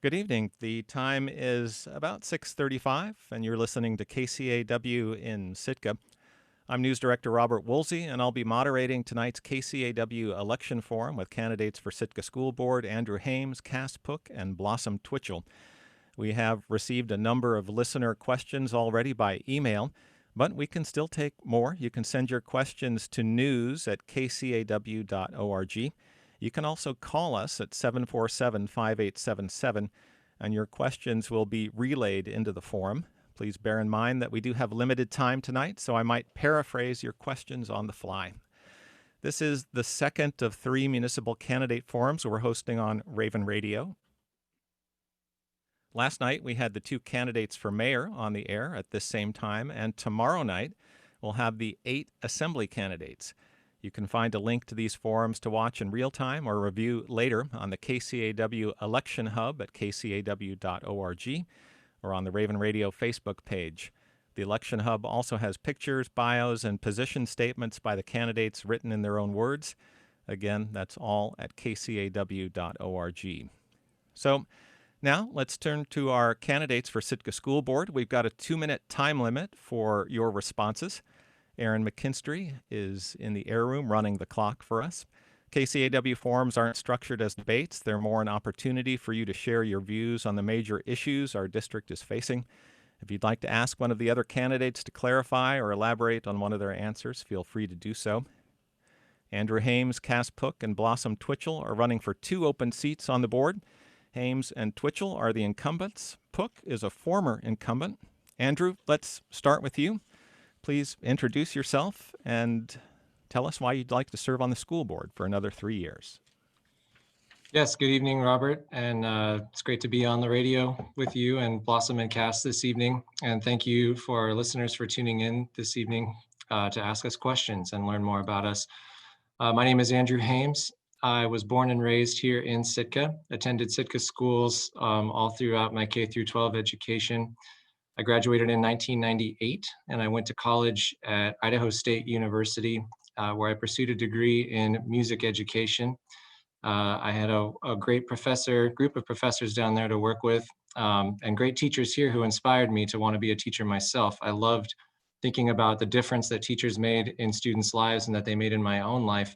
Good evening. The time is about 6:35, and you're listening to KCAW in Sitka. I'm News Director Robert Woolsey, and I'll be moderating tonight's KCAW election forum with candidates for Sitka School Board Andrew Hames, Cass Pook, and Blossom Twitchell. We have received a number of listener questions already by email, but we can still take more. You can send your questions to news@kcaw.org. You can also call us at 747-5877, and your questions will be relayed into the forum. Please bear in mind that we do have limited time tonight, so I might paraphrase your questions on the fly. This is the second of 3 municipal candidate forums we're hosting on Raven Radio. Last night, we had the 2 candidates for mayor on the air at this same time, and tomorrow night, we'll have the 8 assembly candidates. You can find a link to these forums to watch in real time or review later on the KCAW Election Hub at kcaw.org or on the Raven Radio Facebook page. The Election Hub also has pictures, bios, and position statements by the candidates written in their own words. Again, that's all at kcaw.org. So now let's turn to our candidates for Sitka School Board. We've got a 2-minute time limit for your responses. Aaron McKinstry is in the air room running the clock for us. KCAW forums aren't structured as debates. They're more an opportunity for you to share your views on the major issues our district is facing. If you'd like to ask one of the other candidates to clarify or elaborate on one of their answers, feel free to do so. Andrew Hames, Cass Pook, and Blossom Twitchell are running for 2 open seats on the board. Hames and Twitchell are the incumbents. Pook is a former incumbent. Andrew, let's start with you. Please introduce yourself and tell us why you'd like to serve on the school board for another 3 years. Yes, good evening, Robert. And it's great to be on the radio with you and Blossom and Cass this evening. And thank you for our listeners for tuning in this evening to ask us questions and learn more about us. My name is Andrew Hames. I was born and raised here in Sitka, attended Sitka schools all throughout my K through 12 education. I graduated in 1998, and I went to college at Idaho State University, where I pursued a degree in music education. I had a great group of professors down there to work with, and great teachers here who inspired me to want to be a teacher myself. I loved thinking about the difference that teachers made in students' lives and that they made in my own life,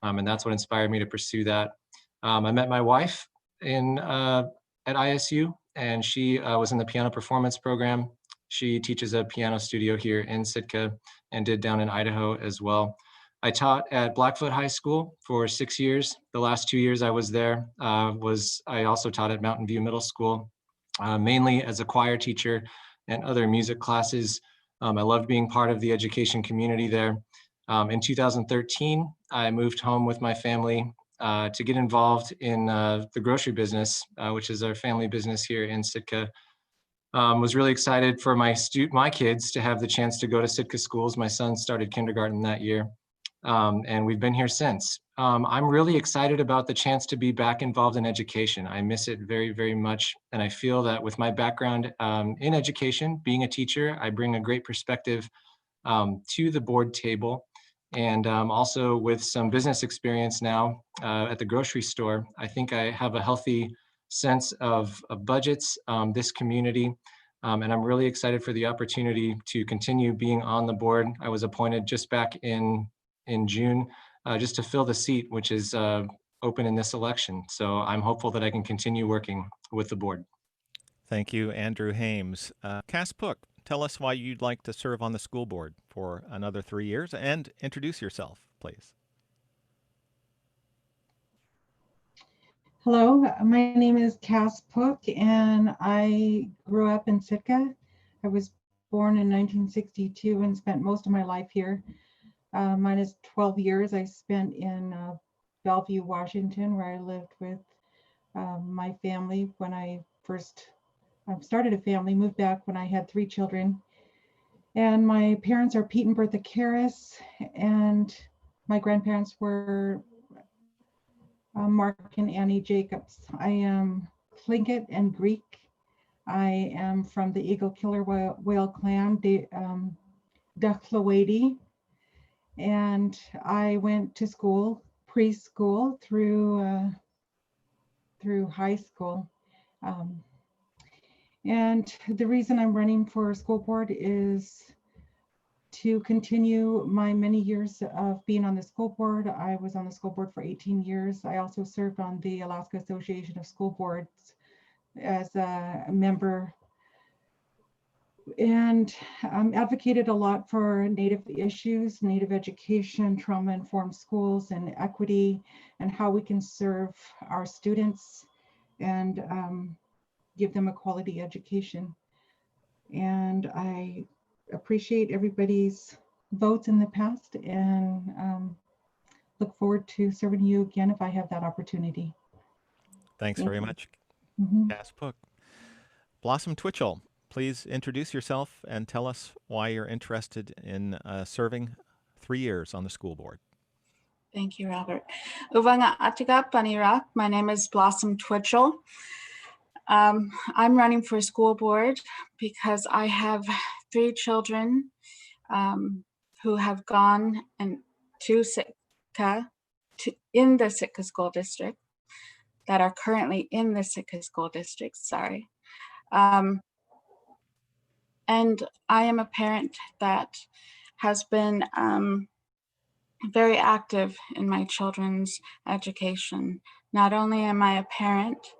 and that's what inspired me to pursue that. I met my wife at ISU, and she was in the piano performance program. She teaches a piano studio here in Sitka and did down in Idaho as well. I taught at Blackfoot High School for 6 years. The last 2 years I was there I also taught at Mountain View Middle School, mainly as a choir teacher and other music classes. I loved being part of the education community there. In 2013, I moved home with my family to get involved in the grocery business, which is our family business here in Sitka. Was really excited for my kids to have the chance to go to Sitka schools. My son started kindergarten that year, and we've been here since. I'm really excited about the chance to be back involved in education. I miss it very, very much, and I feel that with my background in education, being a teacher, I bring a great perspective to the board table. And also with some business experience now at the grocery store, I think I have a healthy sense of budgets, this community, and I'm really excited for the opportunity to continue being on the board. I was appointed just back in June, just to fill the seat, which is open in this election. So I'm hopeful that I can continue working with the board. Thank you, Andrew Hames. Cass Pook, tell us why you'd like to serve on the school board for another 3 years, and introduce yourself, please. Hello, my name is Cass Pook, and I grew up in Sitka. I was born in 1962 and spent most of my life here. Minus 12 years I spent in Bellevue, Washington, where I lived with my family when I first started a family, moved back when I had 3 children. And my parents are Pete and Bertha Karras, and my grandparents were Mark and Annie Jacobs. I am Tlingit and Greek. I am from the Eagle Killer Whale clan, the Dachlawadi, and I went to school, preschool through high school. Um, and the reason I'm running for school board is to continue my many years of being on the school board. I was on the school board for 18 years. I also served on the Alaska Association of School Boards as a member, and advocated a lot for Native issues, Native education, trauma-informed schools, and equity, and how we can serve our students and give them a quality education. And I appreciate everybody's votes in the past, and look forward to serving you again if I have that opportunity. Thanks Thank very you. much, Mhm. Cass Pook. Blossom Twitchell, please introduce yourself and tell us why you're interested in serving 3 years on the school board. Thank you, Robert. Uvanga Atiga Panirak. My name is Blossom Twitchell. I'm running for school board because I have 3 children who have gone to Sitka, in the Sitka School District, that are currently in the Sitka School District, sorry. And I am a parent that has been very active in my children's education. Not only am I a parent,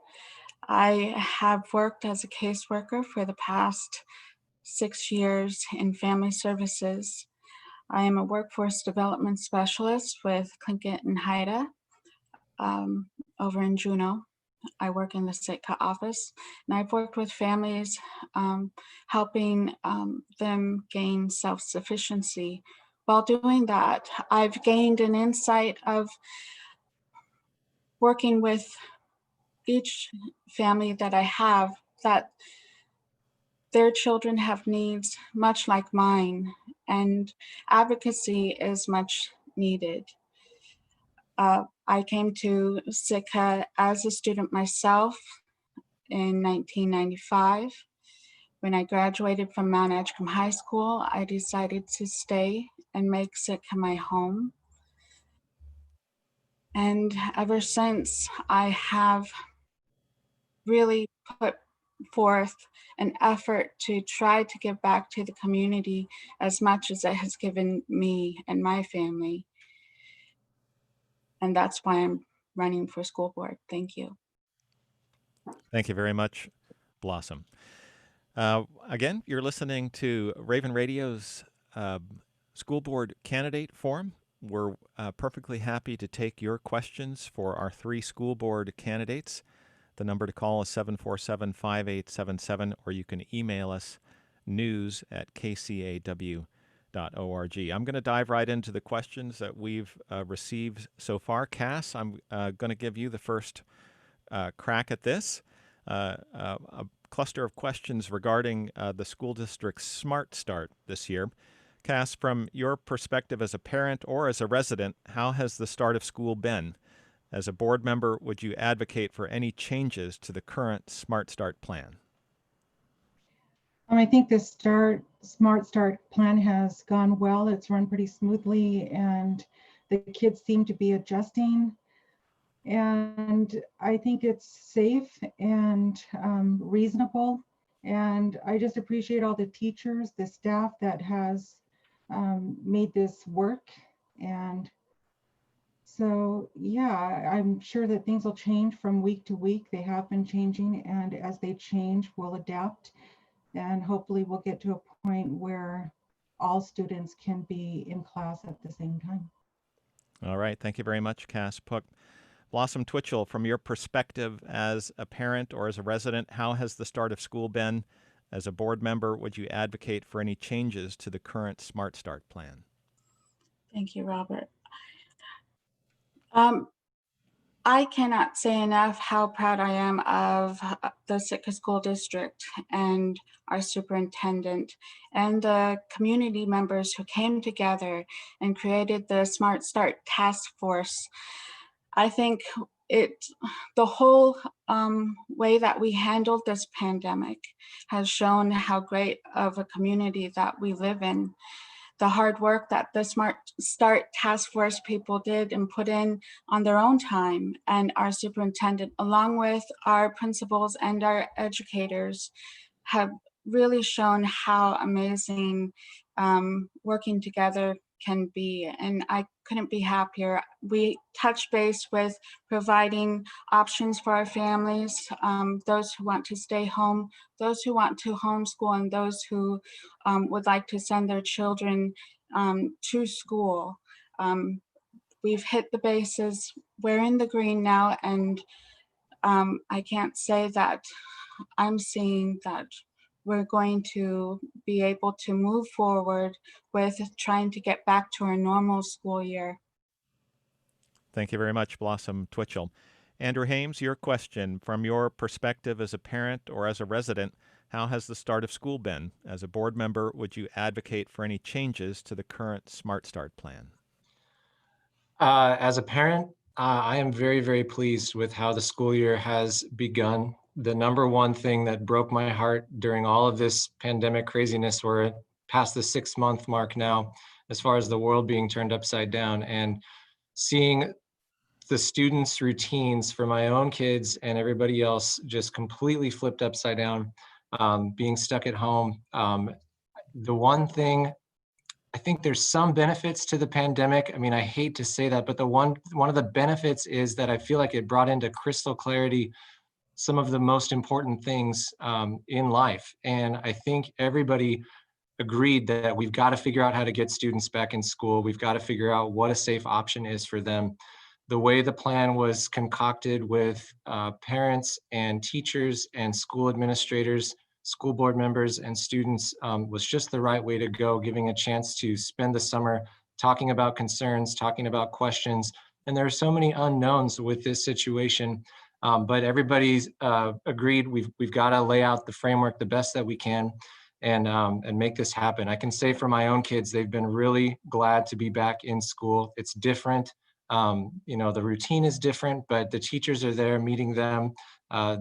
I have worked as a caseworker for the past 6 years in family services. I am a workforce development specialist with Tlingit and Haida over in Juneau. I work in the Sitka office, and I've worked with families, helping them gain self-sufficiency. While doing that, I've gained an insight of working with each family that I have, that their children have needs much like mine, and advocacy is much needed. I came to Sitka as a student myself in 1995. When I graduated from Mount Edgecombe High School, I decided to stay and make Sitka my home. And ever since, I have really put forth an effort to try to give back to the community as much as it has given me and my family. And that's why I'm running for school board. Thank you. Thank you very much, Blossom. Again, you're listening to Raven Radio's School Board Candidate Forum. We're perfectly happy to take your questions for our 3 school board candidates. The number to call is 747-5877, or you can email us news@kcaw.org. I'm going to dive right into the questions that we've received so far. Cass, I'm going to give you the first crack at this. A cluster of questions regarding the school district's Smart Start this year. Cass, from your perspective as a parent or as a resident, how has the start of school been? As a board member, would you advocate for any changes to the current Smart Start plan? I think the Smart Start plan has gone well. It's run pretty smoothly, and the kids seem to be adjusting. And I think it's safe and reasonable. And I just appreciate all the teachers, the staff that has made this work. And so, yeah, I'm sure that things will change from week to week. They have been changing, and as they change, we'll adapt. And hopefully we'll get to a point where all students can be in class at the same time. All right. Thank you very much, Cass Pook. Blossom Twitchell, from your perspective as a parent or as a resident, how has the start of school been? As a board member, would you advocate for any changes to the current Smart Start plan? Thank you, Robert. I cannot say enough how proud I am of the Sitka School District and our superintendent and the community members who came together and created the Smart Start Task Force. I think the whole way that we handled this pandemic has shown how great of a community that we live in. the hard work that the Smart Start Task Force people did and put in on their own time, and our superintendent, along with our principals and our educators, have really shown how amazing working together can be, and I couldn't be happier. We touch base with providing options for our families, those who want to stay home, those who want to homeschool, and those who would like to send their children to school. We've hit the bases. We're in the green now, and I can't say that I'm seeing that we're going to be able to move forward with trying to get back to our normal school year. Thank you very much, Blossom Twitchell. Andrew Hames, your question. From your perspective as a parent or as a resident, how has the start of school been? As a board member, would you advocate for any changes to the current Smart Start plan? As a parent, I am very, very pleased with how the school year has begun. The number one thing that broke my heart during all of this pandemic craziness, we're past the 6-month mark now, as far as the world being turned upside down, and seeing the students' routines for my own kids and everybody else just completely flipped upside down, being stuck at home. The one thing, I think there's some benefits to the pandemic. I mean, I hate to say that, but one of the benefits is that I feel like it brought into crystal clarity some of the most important things in life. And I think everybody agreed that we've got to figure out how to get students back in school. We've got to figure out what a safe option is for them. The way the plan was concocted with parents and teachers and school administrators, school board members and students was just the right way to go, giving a chance to spend the summer talking about concerns, talking about questions. And there are so many unknowns with this situation, but everybody's agreed we've got to lay out the framework the best that we can and make this happen. I can say for my own kids, they've been really glad to be back in school. It's different. The routine is different, but the teachers are there meeting them.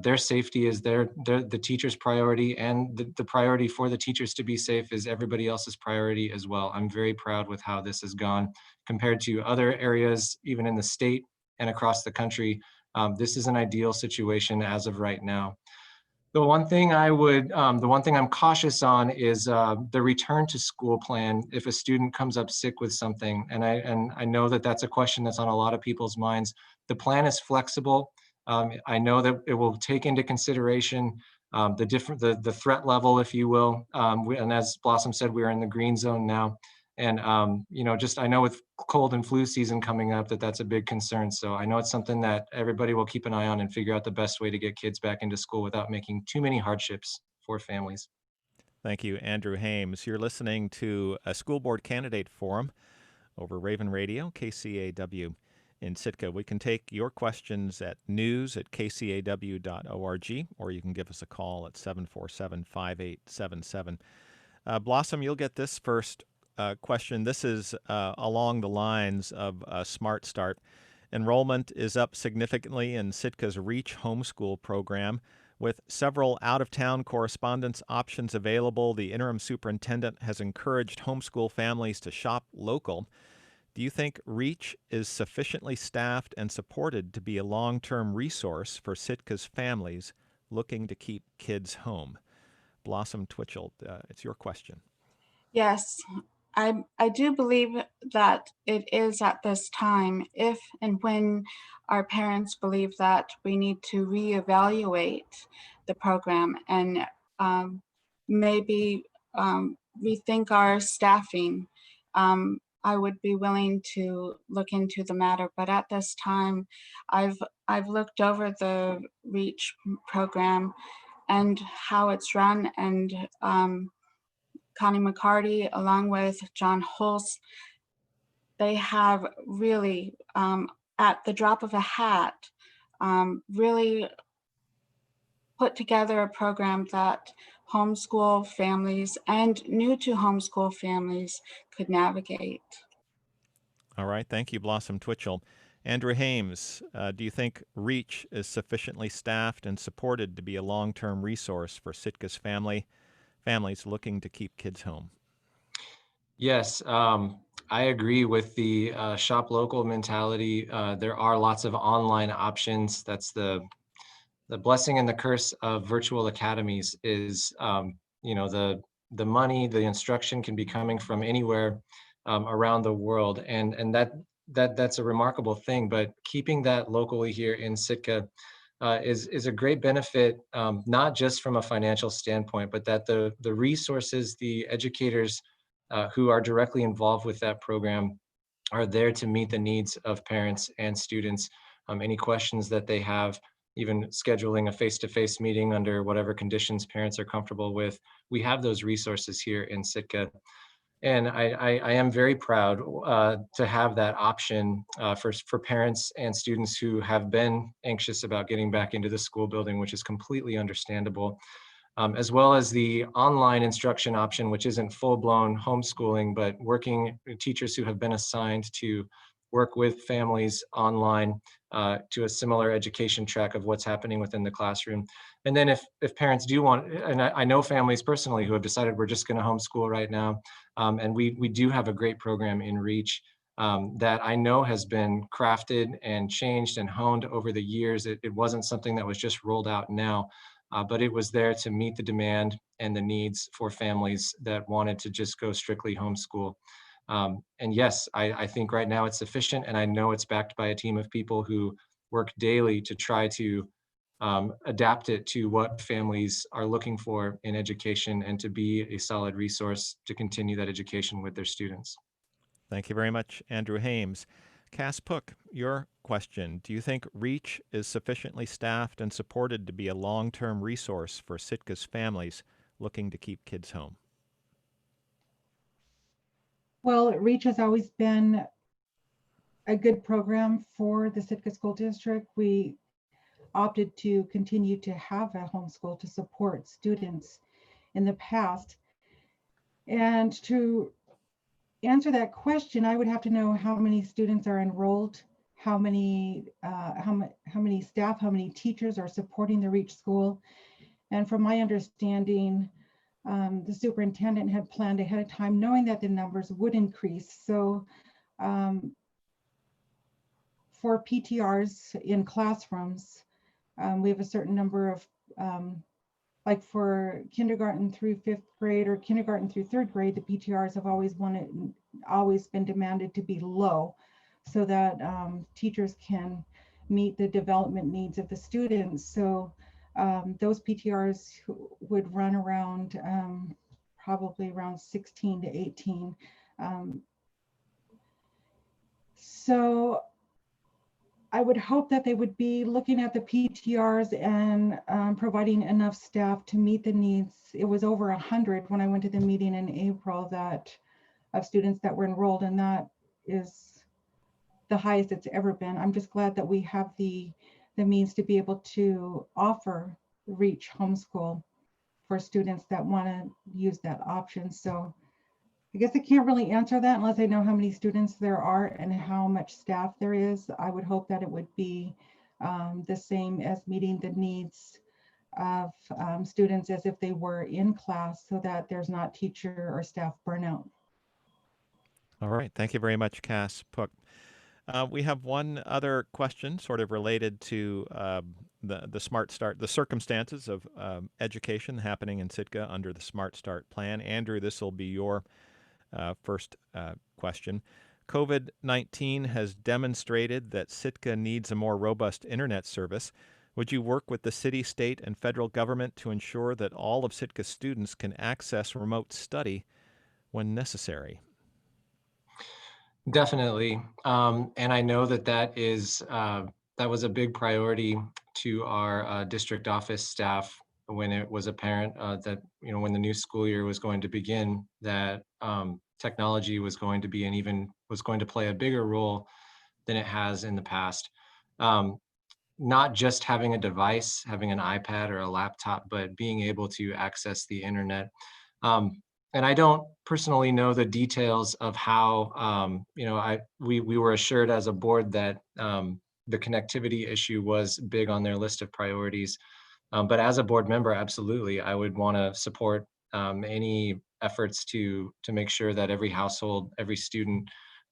Their safety is the teacher's priority, and the priority for the teachers to be safe is everybody else's priority as well. I'm very proud with how this has gone compared to other areas, even in the state and across the country. This is an ideal situation as of right now. The one thing I'm cautious on is the return to school plan if a student comes up sick with something. And I know that that's a question that's on a lot of people's minds. The plan is flexible. I know that it will take into consideration the threat level, if you will. And as Blossom said, we're in the green zone now. And I know with cold and flu season coming up, that's a big concern. So I know it's something that everybody will keep an eye on and figure out the best way to get kids back into school without making too many hardships for families. Thank you, Andrew Hames. You're listening to a school board candidate forum over Raven Radio, KCAW in Sitka. We can take your questions at news@kcaw.org, or you can give us a call at 747-5877. Blossom, you'll get this first question. This is along the lines of Smart Start. Enrollment is up significantly in Sitka's Reach homeschool program. With several out-of-town correspondence options available, the interim superintendent has encouraged homeschool families to shop local. Do you think Reach is sufficiently staffed and supported to be a long-term resource for Sitka's families looking to keep kids home? Blossom Twitchell, it's your question. Yes, I do believe that it is at this time, if and when our parents believe that we need to reevaluate the program and maybe rethink our staffing. I would be willing to look into the matter, but at this time, I've looked over the REACH program and how it's run, and Connie McCarty, along with John Hulse, they have really, at the drop of a hat, really put together a program that homeschool families and new to homeschool families could navigate. All right. Thank you, Blossom Twitchell. Andrew Hames, do you think REACH is sufficiently staffed and supported to be a long-term resource for Sitka's families looking to keep kids home? Yes, I agree with the shop local mentality. There are lots of online options. That's the blessing and the curse of virtual academies is, the money, the instruction can be coming from anywhere around the world, and that's a remarkable thing. But keeping that locally here in Sitka is a great benefit, not just from a financial standpoint, but that the resources, the educators who are directly involved with that program are there to meet the needs of parents and students. Any questions that they have, even scheduling a face-to-face meeting under whatever conditions parents are comfortable with. We have those resources here in Sitka. And I am very proud to have that option for parents and students who have been anxious about getting back into the school building, which is completely understandable, as well as the online instruction option, which isn't full-blown homeschooling, but working teachers who have been assigned to work with families online to a similar education track of what's happening within the classroom. And then if parents do want, and I know families personally who have decided we're just going to homeschool right now, and we do have a great program in Reach that I know has been crafted and changed and honed over the years. It wasn't something that was just rolled out now. But it was there to meet the demand and the needs for families that wanted to just go strictly homeschool. And yes, I think right now it's sufficient, and I know it's backed by a team of people who work daily to try to adapt it to what families are looking for in education and to be a solid resource to continue that education with their students. Thank you very much, Andrew Hames. Cass Pook, your question. Do you think REACH is sufficiently staffed and supported to be a long-term resource for Sitka's families looking to keep kids home? Well, REACH has always been a good program for the Sitka School District. We opted to continue to have a homeschool to support students in the past. And to answer that question, I would have to know how many students are enrolled, how many staff, how many teachers are supporting the REACH school. And from my understanding, the superintendent had planned ahead of time, knowing that the numbers would increase. So for PTRs in classrooms, we have a certain number of, like for kindergarten through 5th grade or kindergarten through 3rd grade, the PTRs have always been demanded to be low so that teachers can meet the development needs of the students. So those PTRs would run around probably around 16 to 18. So I would hope that they would be looking at the PTRs and providing enough staff to meet the needs. It was over 100 when I went to the meeting in April of students that were enrolled, and that is the highest it's ever been. I'm just glad that we have the means to be able to offer REACH homeschool for students that want to use that option. So I guess I can't really answer that unless I know how many students there are and how much staff there is. I would hope that it would be the same as meeting the needs of students as if they were in class, so that there's not teacher or staff burnout. All right. Thank you very much, Cass Pook. We have one other question sort of related to the Smart Start, the circumstances of education happening in Sitka under the Smart Start plan. Andrew, this will be your first question. COVID-19 has demonstrated that Sitka needs a more robust internet service. Would you work with the city, state, and federal government to ensure that all of Sitka's students can access remote study when necessary? Definitely. And I know that was a big priority to our district office staff when it was apparent that, when the new school year was going to begin, that technology was going to be was going to play a bigger role than it has in the past. Not just having a device, having an iPad or a laptop, but being able to access the internet. And I don't personally know the details of how, we were assured as a board that the connectivity issue was big on their list of priorities. But as a board member, absolutely, I would want to support any efforts to make sure that every household, every student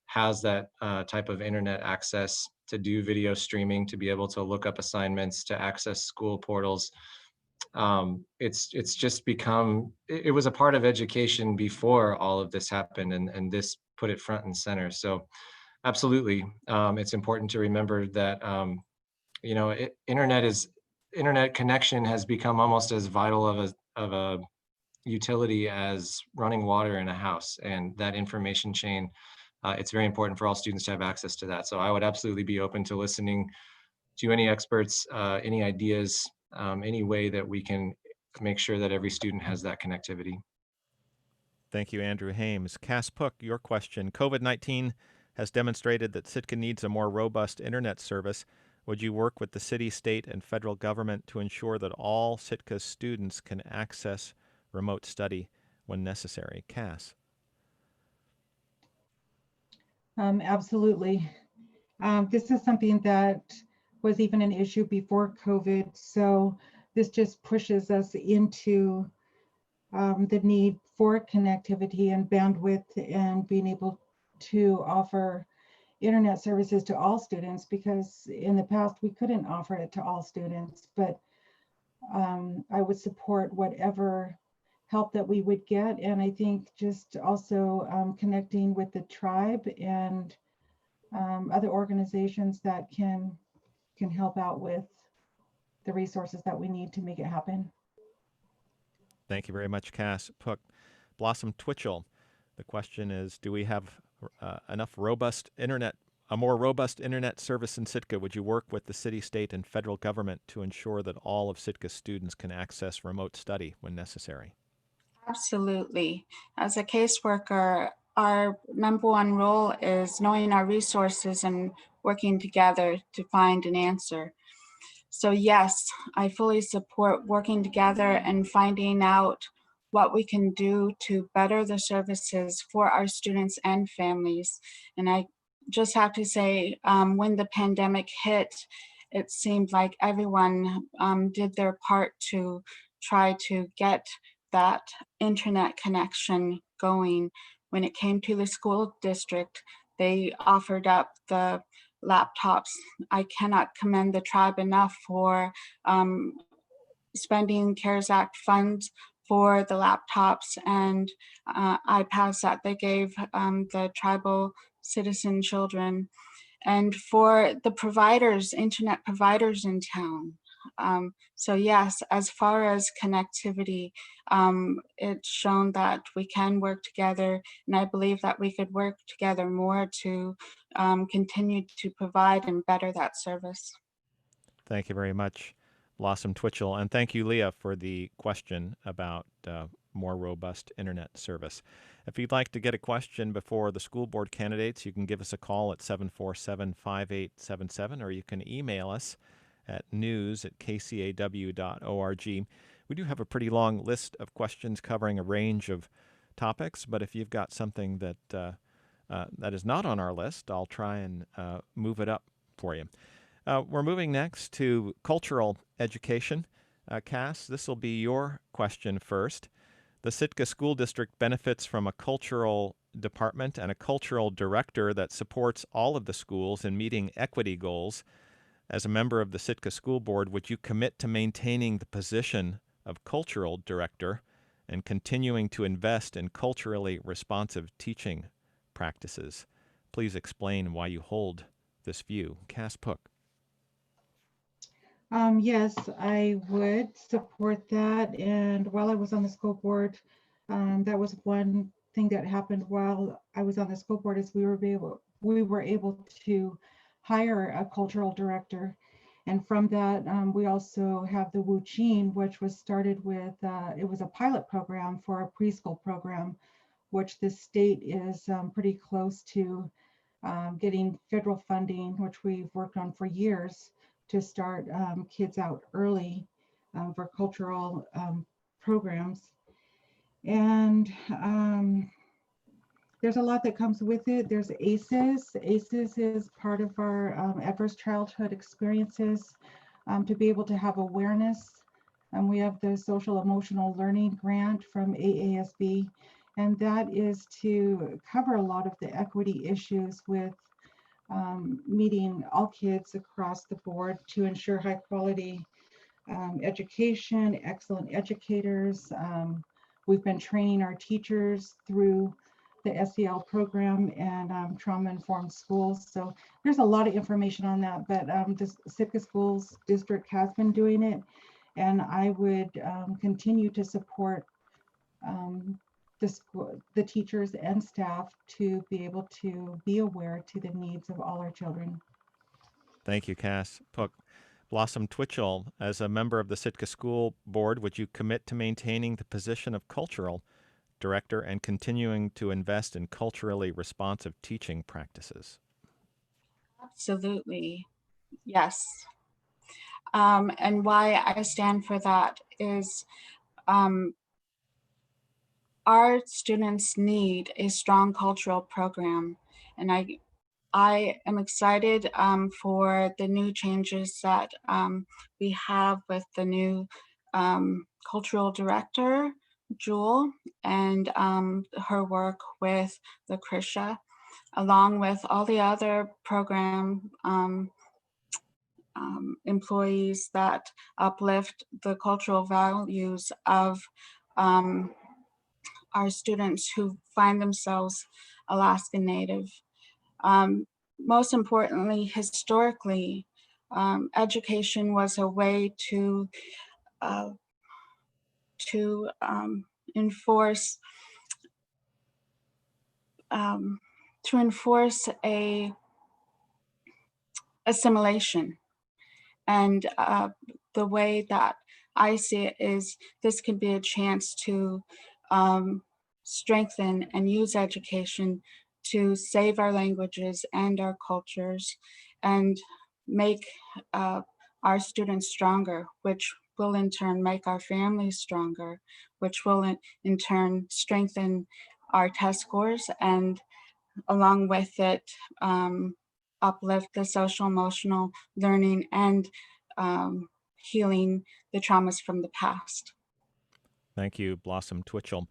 has that type of internet access to do video streaming, to be able to look up assignments, to access school portals. It's just become, it was a part of education before all of this happened, and this put it front and center. So absolutely, it's important to remember that you know, internet connection has become almost as vital of a utility as running water in a house, and that information chain. It's very important for all students to have access to that. So I would absolutely be open to listening to any experts, any ideas, any way that we can make sure that every student has that connectivity. Thank you, Andrew Hames. Cass Pook, your question. COVID-19 has demonstrated that Sitka needs a more robust internet service. Would you work with the city, state, and federal government to ensure that all Sitka students can access remote study when necessary? Cass. Absolutely. This is something that was even an issue before COVID. So this just pushes us into the need for connectivity and bandwidth and being able to offer internet services to all students, because in the past we couldn't offer it to all students. But I would support whatever help that we would get. And I think just also connecting with the tribe and other organizations that can help out with the resources that we need to make it happen. Thank you very much, Cass Pook. Blossom Twitchell, the question is, do we have enough robust internet, a more robust internet service in Sitka? Would you work with the city, state, and federal government to ensure that all of Sitka's students can access remote study when necessary? Absolutely. As a caseworker, our number one role is knowing our resources and working together to find an answer. So yes, I fully support working together and finding out what we can do to better the services for our students and families. And I just have to say, when the pandemic hit, it seemed like everyone did their part to try to get that internet connection going. When it came to the school district, they offered up the laptops. I cannot commend the tribe enough for spending CARES Act funds for the laptops and iPads that they gave the tribal citizen children. And for the providers, internet providers in town. So yes, as far as connectivity, it's shown that we can work together, and I believe that we could work together more to continue to provide and better that service. Thank you very much, Blossom Twitchell. And thank you, Leah, for the question about more robust internet service. If you'd like to get a question before the school board candidates, you can give us a call at 747-5877, or you can email us at news@kcaw.org. We do have a pretty long list of questions covering a range of topics, but if you've got something that that is not on our list, I'll try and move it up for you. We're moving next to cultural education. Cass, this will be your question first. The Sitka School District benefits from a cultural department and a cultural director that supports all of the schools in meeting equity goals. As a member of the Sitka School Board, would you commit to maintaining the position of cultural director and continuing to invest in culturally responsive teaching practices? Please explain why you hold this view. Cass Pook. Yes, I would support that. And while I was on the school board, that was one thing that happened while I was on the school board, is we were able to hire a cultural director. And from that, we also have the Wu Chin, which was started with, it was a pilot program for a preschool program, which the state is pretty close to getting federal funding, which we've worked on for years, to start kids out early for cultural programs. And there's a lot that comes with it. There's ACES. ACES is part of our adverse childhood experiences, to be able to have awareness. And we have the social emotional learning grant from AASB. and that is to cover a lot of the equity issues with meeting all kids across the board to ensure high quality education, excellent educators. We've been training our teachers through the SEL program and trauma-informed schools. So there's a lot of information on that, but the Sitka Schools District has been doing it, and I would continue to support the teachers and staff to be able to be aware to the needs of all our children. Thank you, Cass Pook. Blossom Twitchell, as a member of the Sitka School Board, would you commit to maintaining the position of cultural director and continuing to invest in culturally responsive teaching practices? Absolutely, yes. And why I stand for that is our students need a strong cultural program, and I am excited for the new changes that we have with the new cultural director, Jewel, and her work with Lucretia, along with all the other program employees that uplift the cultural values of our students who find themselves Alaskan Native. Most importantly, historically, education was a way to enforce a assimilation. And the way that I see it is this could be a chance to strengthen and use education to save our languages and our cultures and make our students stronger, which will in turn make our families stronger, which will in turn strengthen our test scores, and along with it, uplift the social emotional learning and healing the traumas from the past. Thank you, Blossom Twitchell.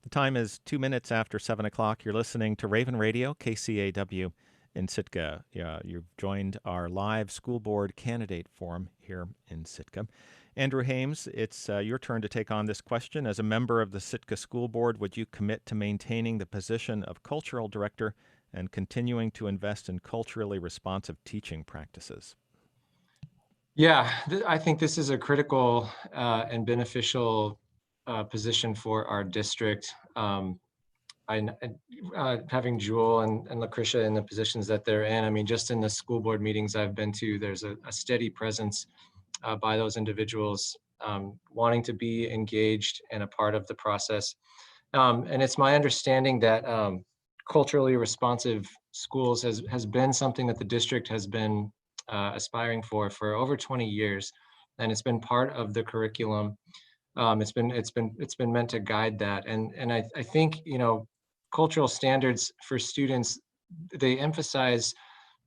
The time is 2 minutes after 7 o'clock. You're listening to Raven Radio, KCAW in Sitka. You've joined our live school board candidate forum here in Sitka. Andrew Hames, it's your turn to take on this question. As a member of the Sitka School Board, would you commit to maintaining the position of cultural director and continuing to invest in culturally responsive teaching practices? Yeah, I think this is a critical and beneficial position for our district. Having Jewel and Lucretia in the positions that they're in, I mean, just in the school board meetings I've been to, there's a steady presence by those individuals wanting to be engaged and a part of the process. And it's my understanding that culturally responsive schools has been something that the district has been aspiring for over 20 years, and it's been part of the curriculum. It's been meant to guide that, and I think, you know, cultural standards for students, they emphasize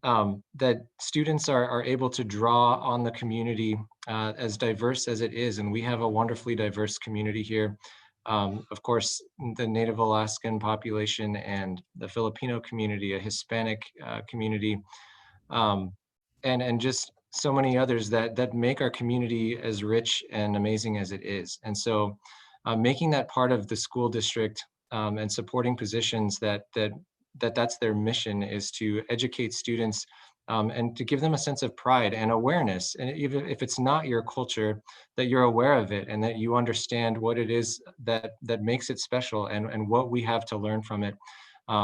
that students are able to draw on the community as diverse as it is, and we have a wonderfully diverse community here. Of course, the Native Alaskan population and the Filipino community, a Hispanic community, and just so many others that make our community as rich and amazing as it is. And so making that part of the school district and supporting positions that's their mission, is to educate students and to give them a sense of pride and awareness. And even if it's not your culture, that you're aware of it and that you understand what it is that makes it special and what we have to learn from it.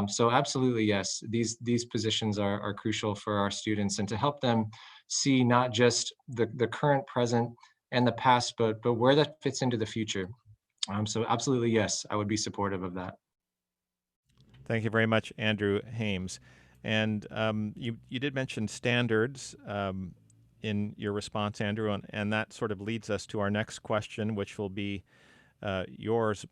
So absolutely, yes, these positions are crucial for our students, and to help them see not just the current, present, and the past, but where that fits into the future. So absolutely, yes, I would be supportive of that. Thank you very much, Andrew Hames. And you did mention standards in your response, Andrew, and that sort of leads us to our next question, which will be yours,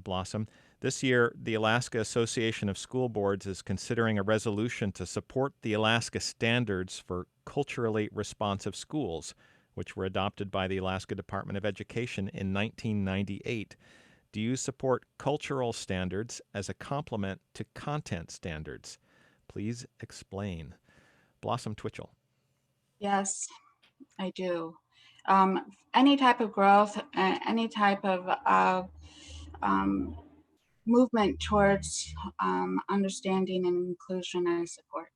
Blossom. This year, the Alaska Association of School Boards is considering a resolution to support the Alaska Standards for Culturally Responsive Schools, which were adopted by the Alaska Department of Education in 1998. Do you support cultural standards as a complement to content standards? Please explain. Blossom Twitchell. Yes, I do. Any type of growth, any type of movement towards understanding and inclusion, I support.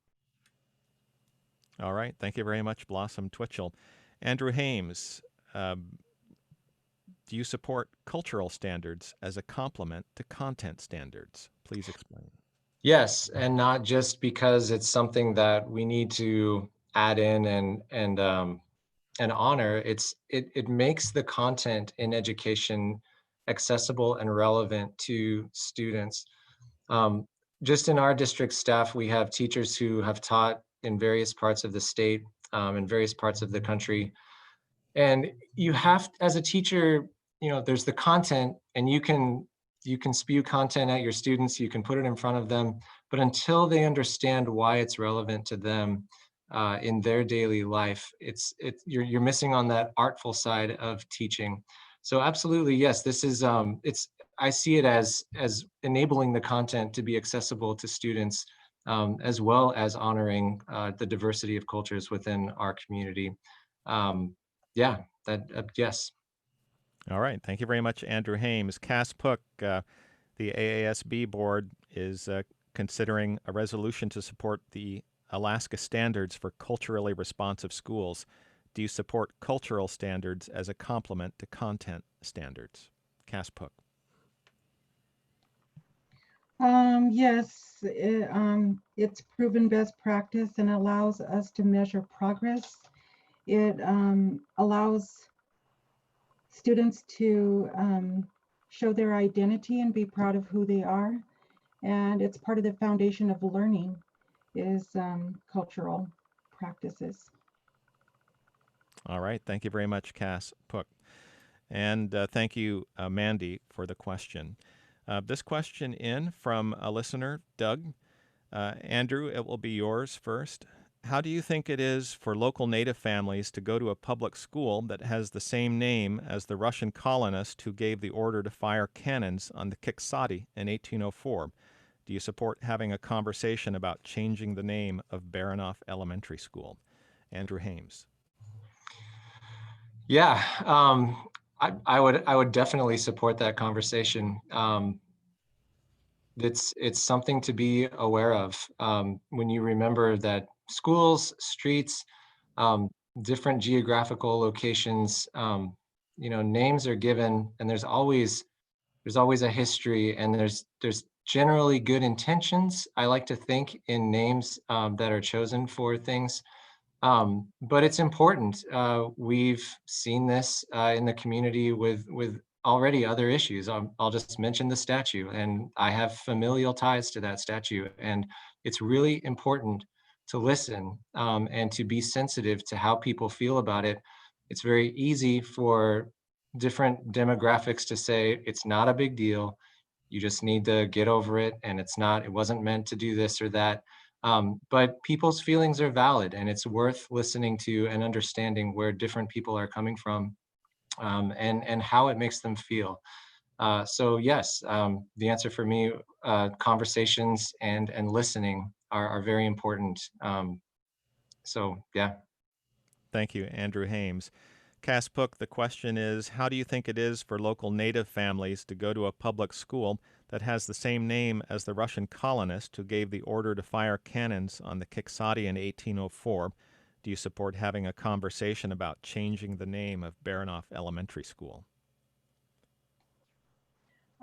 All right. Thank you very much, Blossom Twitchell. Andrew Hames, do you support cultural standards as a complement to content standards? Please explain. Yes, and not just because it's something that we need to add in and honor. It makes the content in education accessible and relevant to students. Um, just in our district staff, we have teachers who have taught in various parts of the state, in various parts of the country. And you have, as a teacher, there's the content, and you can spew content at your students, you can put it in front of them, but until they understand why it's relevant to them in their daily life, you're missing on that artful side of teaching. So absolutely, yes, this is I see it as enabling the content to be accessible to students, as well as honoring the diversity of cultures within our community. Yeah, yes. All right. Thank you very much, Andrew Hames. Cass Pook, the AASB board is considering a resolution to support the Alaska standards for culturally responsive schools. Do you support cultural standards as a complement to content standards? Cass Pook. Yes, it's proven best practice and allows us to measure progress. It allows students to show their identity and be proud of who they are. And it's part of the foundation of learning is cultural practices. All right. Thank you very much, Cass Pook. And thank you, Mandy, for the question. This question in from a listener, Doug. Andrew, it will be yours first. How do you think it is for local Native families to go to a public school that has the same name as the Russian colonist who gave the order to fire cannons on the KCAW in 1804? Do you support having a conversation about changing the name of Baranof Elementary School? Andrew Hames. Yeah, I would definitely support that conversation. It's something to be aware of when you remember that schools, streets, different geographical locations, names are given, and there's always a history, and there's generally good intentions, I like to think, in names that are chosen for things. But it's important. We've seen this in the community with already other issues. I'll just mention the statue, and I have familial ties to that statue, and it's really important to listen and to be sensitive to how people feel about it. It's very easy for different demographics to say it's not a big deal. You just need to get over it, and it wasn't meant to do this or that. But people's feelings are valid, and it's worth listening to and understanding where different people are coming from, and how it makes them feel. So yes, the answer for me, conversations and listening are very important. So yeah. Thank you, Andrew Hames. Cass Pook, the question is, how do you think it is for local Native families to go to a public school that has the same name as the Russian colonist who gave the order to fire cannons on the KCAW in 1804? Do you support having a conversation about changing the name of Baranof Elementary School?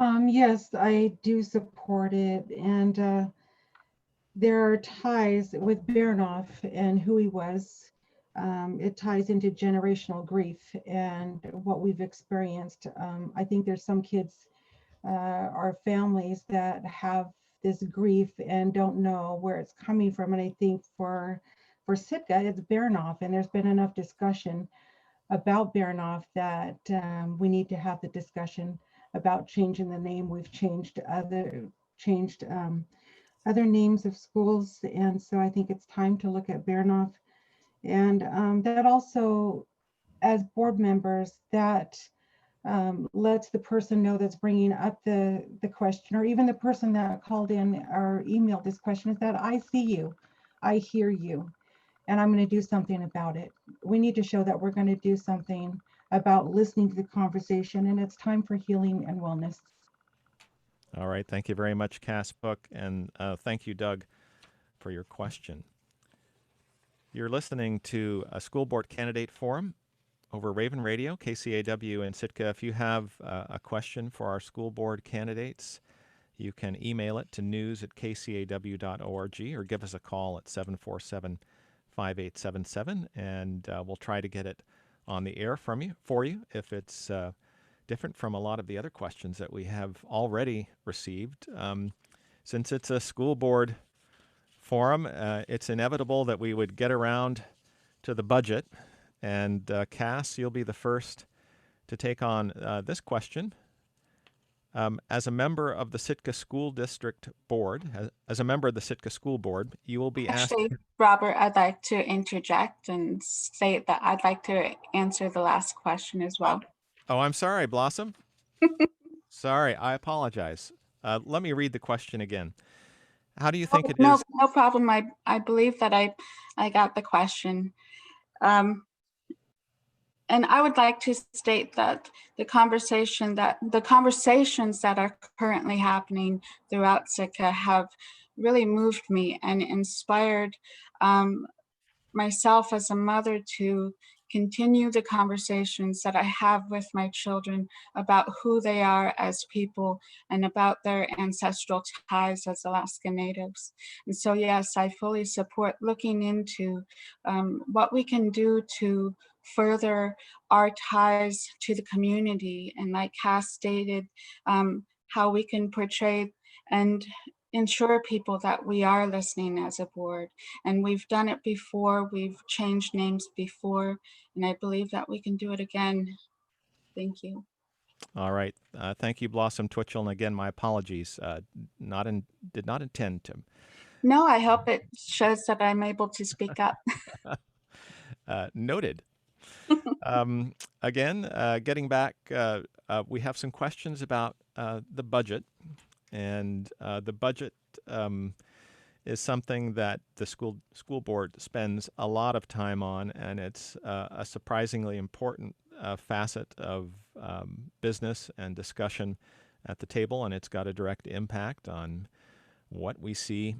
Yes, I do support it. And there are ties with Baranof and who he was. It ties into generational grief and what we've experienced. I think there's some kids or families that have this grief and don't know where it's coming from. And I think for Sitka, it's Baranof, and there's been enough discussion about Baranof that we need to have the discussion about changing the name. We've changed other names of schools, and so I think it's time to look at Baranof. And that also, as board members, that lets the person know that's bringing up the question, or even the person that called in or emailed this question, is that I see you, I hear you, and I'm going to do something about it. We need to show that we're going to do something about listening to the conversation, and it's time for healing and wellness. All right. Thank you very much, Cass Pook. And thank you, Doug, for your question. You're listening to a school board candidate forum over Raven Radio, KCAW in Sitka. If you have a question for our school board candidates, you can email it to news@kcaw.org or give us a call at 747-5877, and we'll try to get it on the air for you if it's different from a lot of the other questions that we have already received. Since it's a school board forum, it's inevitable that we would get around to the budget. And Cass, you'll be the first to take on this question. As a member of the Sitka School District Board, as a member of the Sitka School Board, you will be asked... Actually, Robert, I'd like to interject and say that I'd like to answer the last question as well. Oh, I'm sorry, Blossom. Sorry, I apologize. Let me read the question again. How do you think it is? No problem. I believe that I got the question. And I would like to state that the conversations that are currently happening throughout Sitka have really moved me and inspired myself as a mother to continue the conversations that I have with my children about who they are as people and about their ancestral ties as Alaska Natives. And so, yes, I fully support looking into what we can do to further our ties to the community. And like Cass stated, how we can portray and ensure people that we are listening as a board. And we've done it before, we've changed names before, and I believe that we can do it again. Thank you. All right. Thank you, Blossom Twitchell. And again, my apologies. Did not intend to. No, I hope it shows that I'm able to speak up. Noted. Again, getting back, we have some questions about the budget. And the budget is something that the school board spends a lot of time on, and it's a surprisingly important facet of business and discussion at the table, and it's got a direct impact on what we see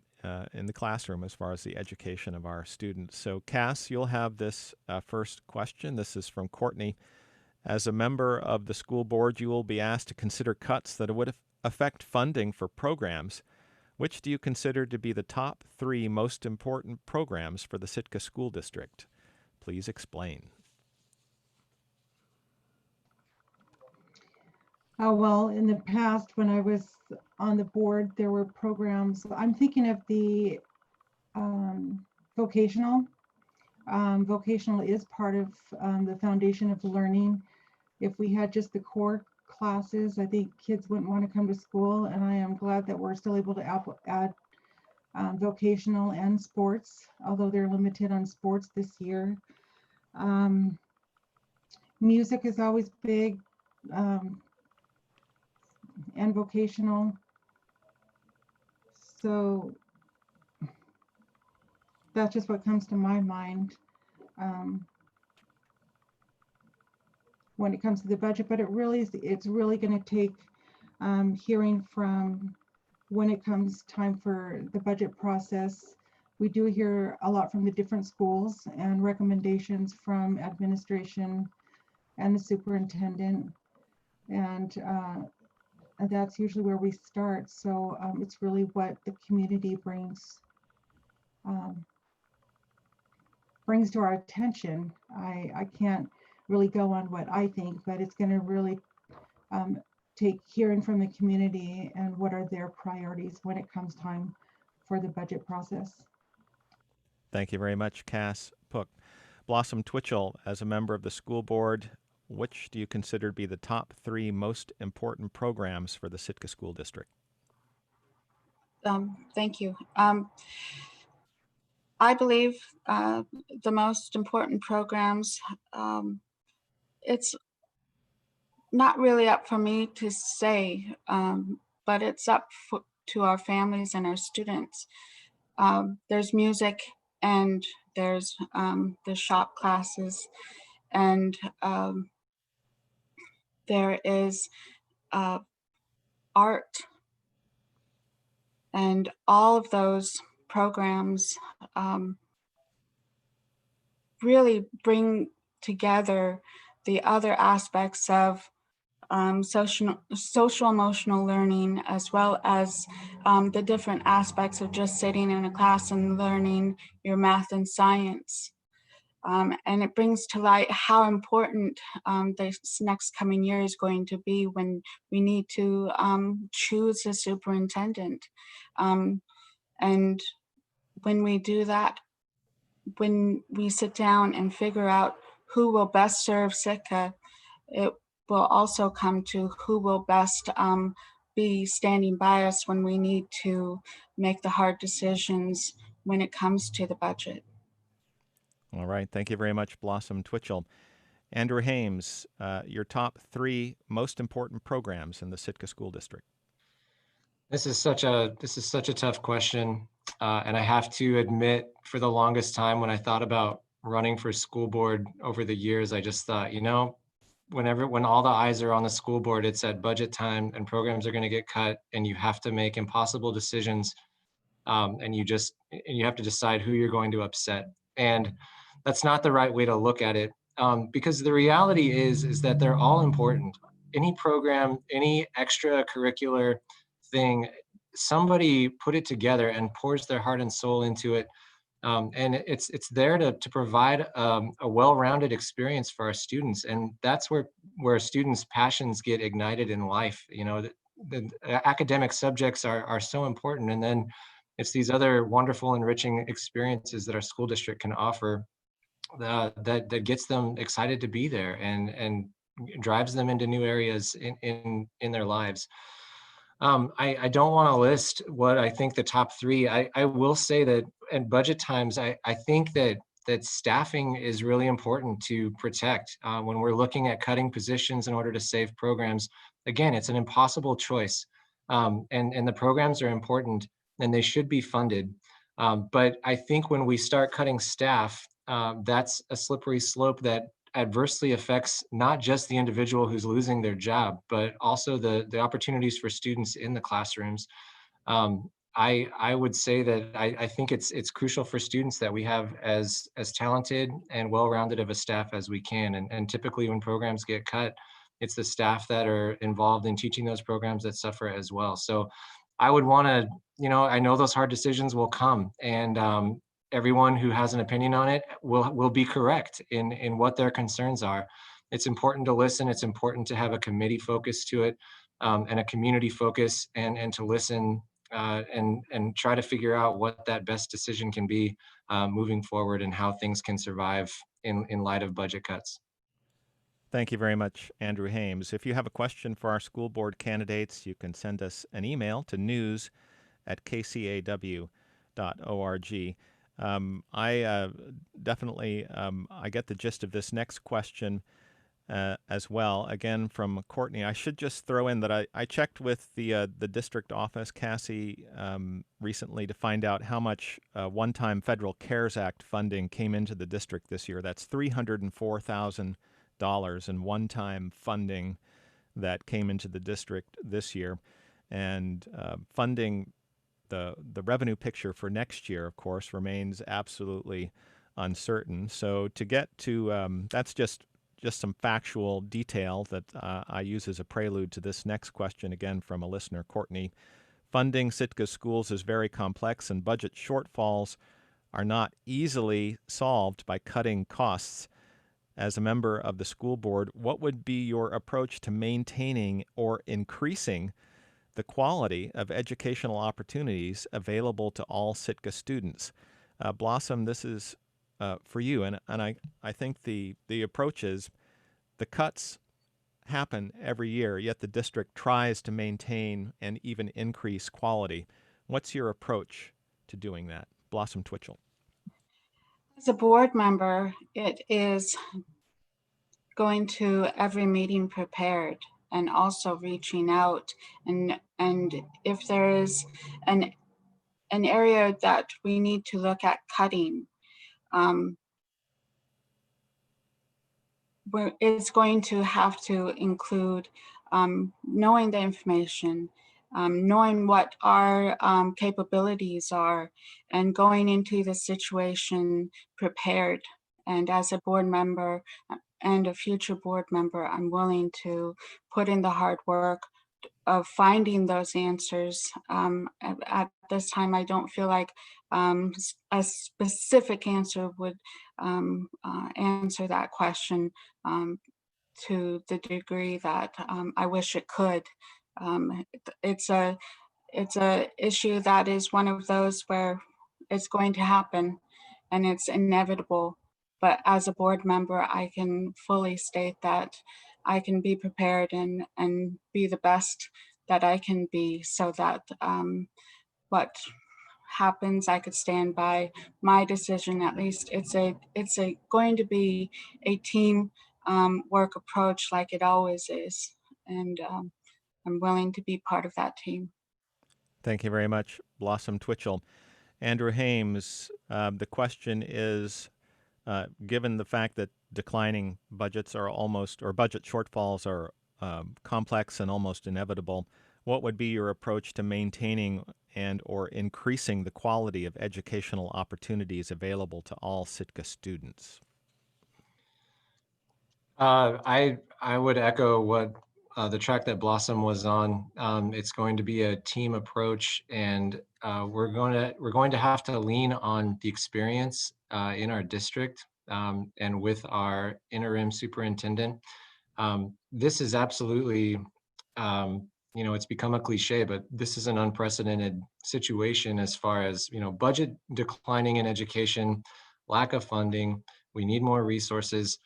in the classroom as far as the education of our students. So, Cass, you'll have this first question. This is from Courtney. As a member of the school board, you will be asked to consider cuts that would affect funding for programs. Which do you consider to be the top 3 most important programs for the Sitka School District? Please explain. Well, in the past, when I was on the board, there were programs. I'm thinking of the vocational. Vocational is part of the foundation of learning. If we had just the core classes, I think kids wouldn't want to come to school, and I am glad that we're still able to add vocational and sports, although they're limited on sports this year. Music is always big, and vocational. So that's just what comes to my mind when it comes to the budget, but it's really going to take hearing from when it comes time for the budget process. We do hear a lot from the different schools and recommendations from administration and the superintendent, and that's usually where we start. So it's really what the community brings to our attention. I can't really go on what I think, but it's going to really take hearing from the community and what are their priorities when it comes time for the budget process. Thank you very much, Cass Pook. Blossom Twitchell, as a member of the school board, which do you consider to be the top 3 most important programs for the Sitka School District? Thank you. I believe the most important programs, it's not really up for me to say, but it's up to our families and our students. There's music and there's the shop classes, and there is art, and all of those programs really bring together the other aspects of social emotional learning, as well as the different aspects of just sitting in a class and learning your math and science. And it brings to light how important this next coming year is going to be when we need to choose a superintendent. And when we do that, when we sit down and figure out who will best serve Sitka, it will also come to who will best be standing by us when we need to make the hard decisions when it comes to the budget. All right. Thank you very much, Blossom Twitchell. Andrew Hames, your top 3 most important programs in the Sitka School District. This is such a tough question, and I have to admit, for the longest time when I thought about running for school board over the years, I just thought, when all the eyes are on the school board, it's at budget time and programs are going to get cut, and you have to make impossible decisions, and you have to decide who you're going to upset, and that's not the right way to look at it, because the reality is that they're all important. Any program, any extracurricular thing, somebody put it together and pours their heart and soul into it, and it's there to provide a well-rounded experience for our students, and that's where students' passions get ignited in life. The academic subjects are so important, and then it's these other wonderful, enriching experiences that our school district can offer that gets them excited to be there and drives them into new areas in their lives. I don't want to list what I think the top 3. I will say that at budget times, I think that staffing is really important to protect when we're looking at cutting positions in order to save programs. Again, it's an impossible choice, and the programs are important and they should be funded. But I think when we start cutting staff, that's a slippery slope that adversely affects not just the individual who's losing their job, but also the opportunities for students in the classrooms. I would say that I think it's crucial for students that we have as talented and well-rounded of a staff as we can. And typically when programs get cut, it's the staff that are involved in teaching those programs that suffer as well. So I would want to, I know those hard decisions will come, and everyone who has an opinion on it will be correct in what their concerns are. It's important to listen. It's important to have a committee focus to it, and a community focus, and to listen and try to figure out what that best decision can be moving forward, and how things can survive in light of budget cuts. Thank you very much, Andrew Hames. If you have a question for our school board candidates, you can send us an email to news@kcaw.org. I definitely I get the gist of this next question as well. Again, from Courtney. I should just throw in that I checked with the district office, Cassie, recently to find out how much one-time federal CARES Act funding came into the district this year. That's $304,000 in one-time funding that came into the district this year, and funding. The revenue picture for next year, of course, remains absolutely uncertain. So to get to that's just some factual detail that I use as a prelude to this next question, again from a listener, Courtney. Funding Sitka schools is very complex, and budget shortfalls are not easily solved by cutting costs. As a member of the school board, what would be your approach to maintaining or increasing the quality of educational opportunities available to all Sitka students? Blossom, this is for you, and I think the approach is the cuts happen every year, yet the district tries to maintain and even increase quality. What's your approach to doing that? Blossom Twitchell. As a board member, it is going to every meeting prepared and also reaching out, and if there is an area that we need to look at cutting, it's going to have to include knowing the information, knowing what our capabilities are, and going into the situation prepared. And as a board member and a future board member, I'm willing to put in the hard work of finding those answers. At this time, I don't feel like a specific answer would answer that question to the degree that I wish it could. It's a issue that is one of those where it's going to happen and it's inevitable. But as a board member, I can fully state that I can be prepared and be the best that I can be, so that what happens, I could stand by my decision. At least it's going to be a team work approach like it always is. And I'm willing to be part of that team. Thank you very much, Blossom Twitchell. Andrew Hames, the question is, given the fact that declining budgets are almost, or budget shortfalls are complex and almost inevitable, what would be your approach to maintaining and or increasing the quality of educational opportunities available to all Sitka students? I would echo what the track that Blossom was on. It's going to be a team approach, and we're going to have to lean on the experience in our district and with our interim superintendent. This is absolutely, it's become a cliche, but this is an unprecedented situation as far as, budget declining in education, lack of funding. We need more resources.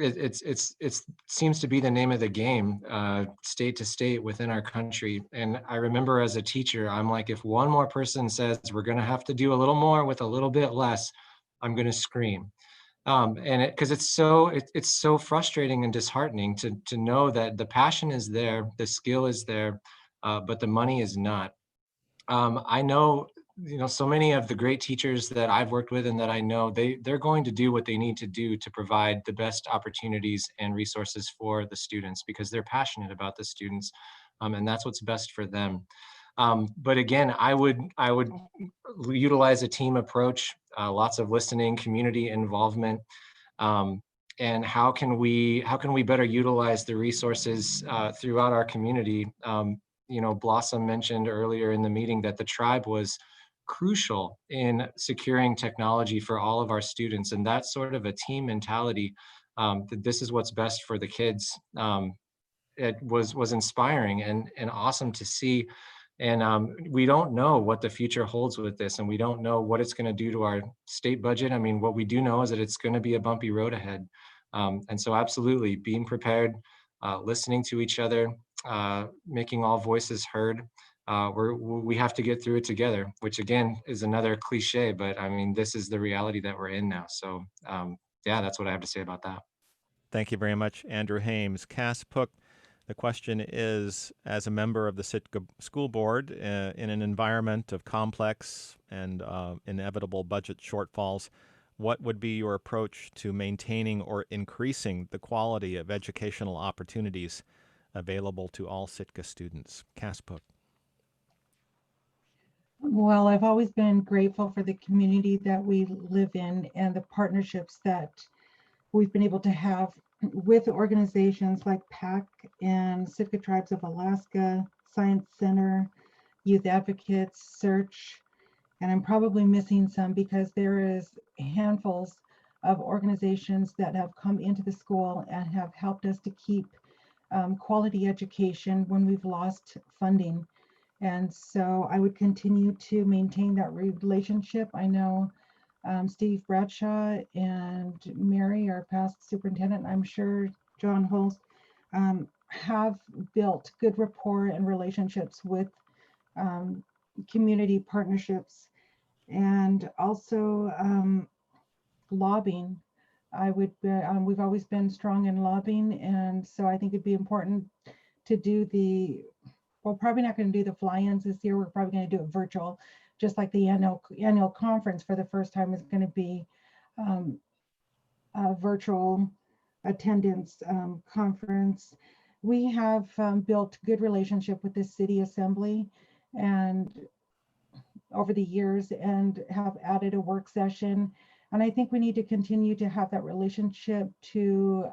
It seems to be the name of the game, state to state within our country. And I remember as a teacher, I'm like, if one more person says we're going to have to do a little more with a little bit less, I'm going to scream. And because it's so frustrating and disheartening to know that the passion is there, the skill is there, but the money is not. I know, so many of the great teachers that I've worked with and that I know, they're going to do what they need to do to provide the best opportunities and resources for the students because they're passionate about the students, and that's what's best for them. But again, I would utilize a team approach, lots of listening, community involvement, and how can we better utilize the resources throughout our community. Blossom mentioned earlier in the meeting that the tribe was crucial in securing technology for all of our students, and that sort of a team mentality, that this is what's best for the kids. It was inspiring and awesome to see. And we don't know what the future holds with this, and we don't know what it's going to do to our state budget. I mean, what we do know is that it's going to be a bumpy road ahead. And so absolutely being prepared, listening to each other, making all voices heard. We have to get through it together, which again is another cliche, but I mean, this is the reality that we're in now. So yeah, that's what I have to say about that. Thank you very much, Andrew Hames. Cass Pook, the question is, as a member of the Sitka School Board, in an environment of complex and inevitable budget shortfalls, what would be your approach to maintaining or increasing the quality of educational opportunities available to all Sitka students? Cass Pook. Well, I've always been grateful for the community that we live in and the partnerships that we've been able to have with organizations like PAC and Sitka Tribes of Alaska, Science Center, Youth Advocates, Search, and I'm probably missing some because there is handfuls of organizations that have come into the school and have helped us to keep quality education when we've lost funding. And so I would continue to maintain that relationship. I know Steve Bradshaw and Mary, our past superintendent, I'm sure John Holst, have built good rapport and relationships with community partnerships, and also lobbying we've always been strong in lobbying, and so I think it'd be important to do we're probably not going to do the fly-ins this year. We're probably going to do it virtual, just like the annual conference for the first time is going to be a virtual attendance conference. We have built good relationship with the city assembly and over the years, and have added a work session. And I think we need to continue to have that relationship to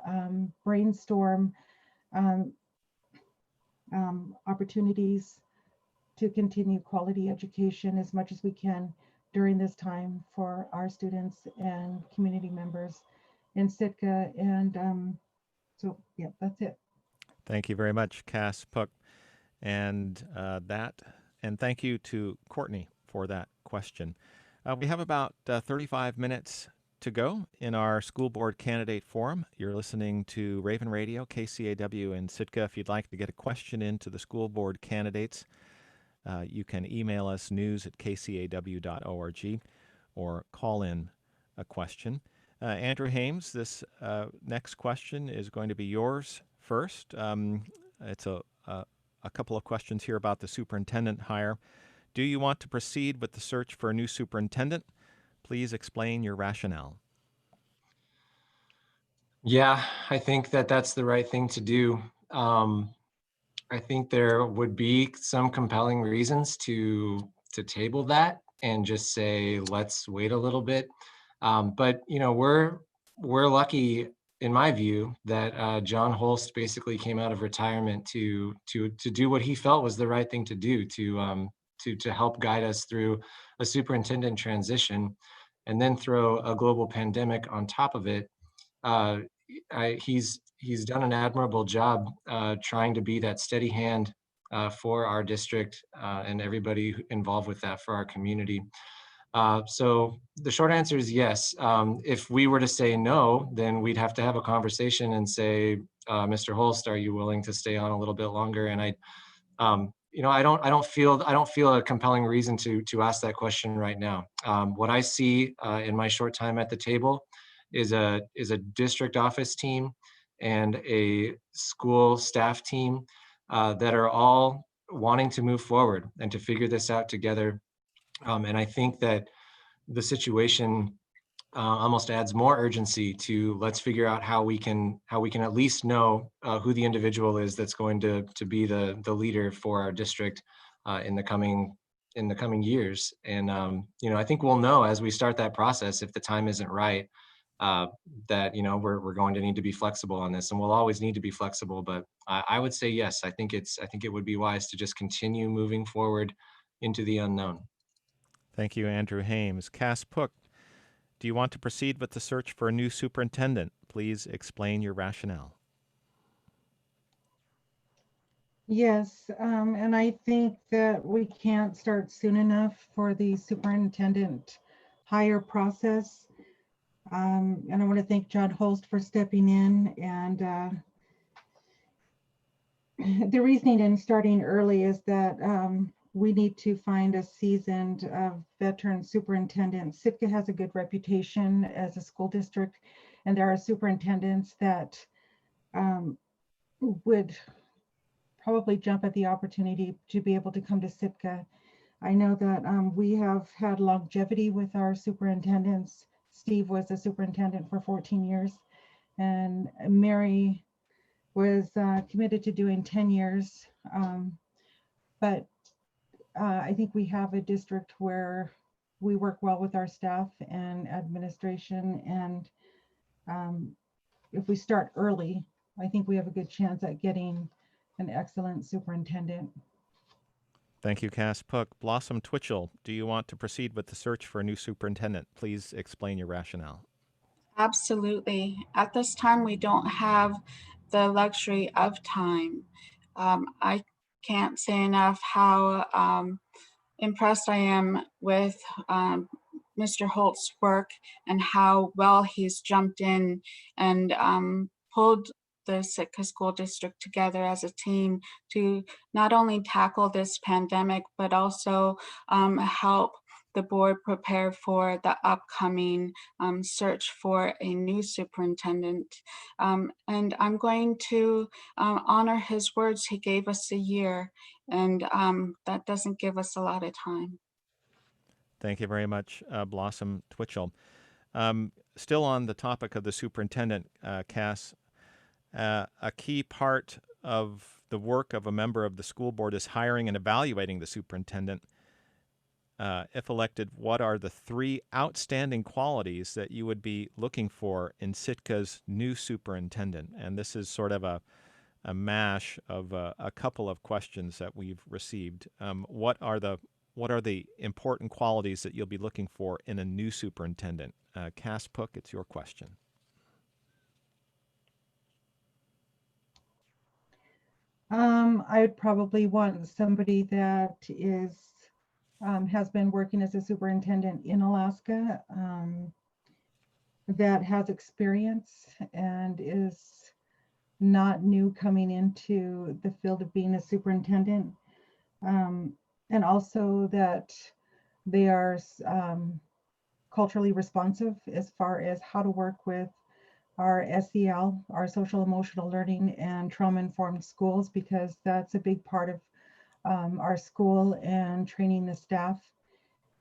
brainstorm opportunities to continue quality education as much as we can during this time for our students and community members in Sitka. And so, yeah, that's it. Thank you very much, Cass Pook. And and thank you to Courtney for that question. We have about 35 minutes to go in our school board candidate forum. You're listening to Raven Radio, KCAW in Sitka. If you'd like to get a question into the school board candidates, you can email us news@kcaw.org or call in a question. Andrew Hames, this next question is going to be yours first. It's a couple of questions here about the superintendent hire. Do you want to proceed with the search for a new superintendent? Please explain your rationale. Yeah, I think that that's the right thing to do. I think there would be some compelling reasons to table that and just say, let's wait a little bit. But you know, we're lucky, in my view, that John Holst basically came out of retirement to do what he felt was the right thing to do, to help guide us through a superintendent transition, and then throw a global pandemic on top of it. He's done an admirable job trying to be that steady hand for our district and everybody involved with that for our community. So the short answer is yes. If we were to say no, then we'd have to have a conversation and say, Mr. Holst, are you willing to stay on a little bit longer? And you know, I don't feel a compelling reason to ask that question right now. What I see in my short time at the table is a district office team and a school staff team that are all wanting to move forward and to figure this out together. And I think that the situation almost adds more urgency to let's figure out how we can at least know who the individual is that's going to be the leader for our district in the coming years. And you know, I think we'll know as we start that process if the time isn't right, that you know we're going to need to be flexible on this, and we'll always need to be flexible. But I would say yes. I think it would be wise to just continue moving forward into the unknown. Thank you, Andrew Hames. Cass Pook, do you want to proceed with the search for a new superintendent? Please explain your rationale. Yes, and I think that we can't start soon enough for the superintendent hire process. And I want to thank John Holst for stepping in. And the reasoning in starting early is that we need to find a seasoned veteran superintendent. Sitka has a good reputation as a school district, and there are superintendents that would probably jump at the opportunity to be able to come to Sitka. I know that we have had longevity with our superintendents. Steve was a superintendent for 14 years, and Mary was committed to doing 10 years. But I think we have a district where we work well with our staff and administration. And if we start early, I think we have a good chance at getting an excellent superintendent. Thank you, Cass Pook. Blossom Twitchell, do you want to proceed with the search for a new superintendent? Please explain your rationale. Absolutely. At this time, we don't have the luxury of time. I can't say enough how impressed I am with Mr. Holt's work and how well he's jumped in and pulled the Sitka School District together as a team to not only tackle this pandemic, but also help the board prepare for the upcoming search for a new superintendent. And I'm going to honor his words. He gave us a year, and that doesn't give us a lot of time. Thank you very much, Blossom Twitchell. Still on the topic of the superintendent, Cass, a key part of the work of a member of the school board is hiring and evaluating the superintendent. If elected, what are the 3 outstanding qualities that you would be looking for in Sitka's new superintendent? And this is sort of a mash of a couple of questions that we've received. What are the important qualities that you'll be looking for in a new superintendent? Cass Pook, it's your question. I would probably want somebody that has been working as a superintendent in Alaska, that has experience and is not new coming into the field of being a superintendent, and also that they are culturally responsive as far as how to work with our SEL, our social emotional learning and trauma-informed schools, because that's a big part of our school and training the staff.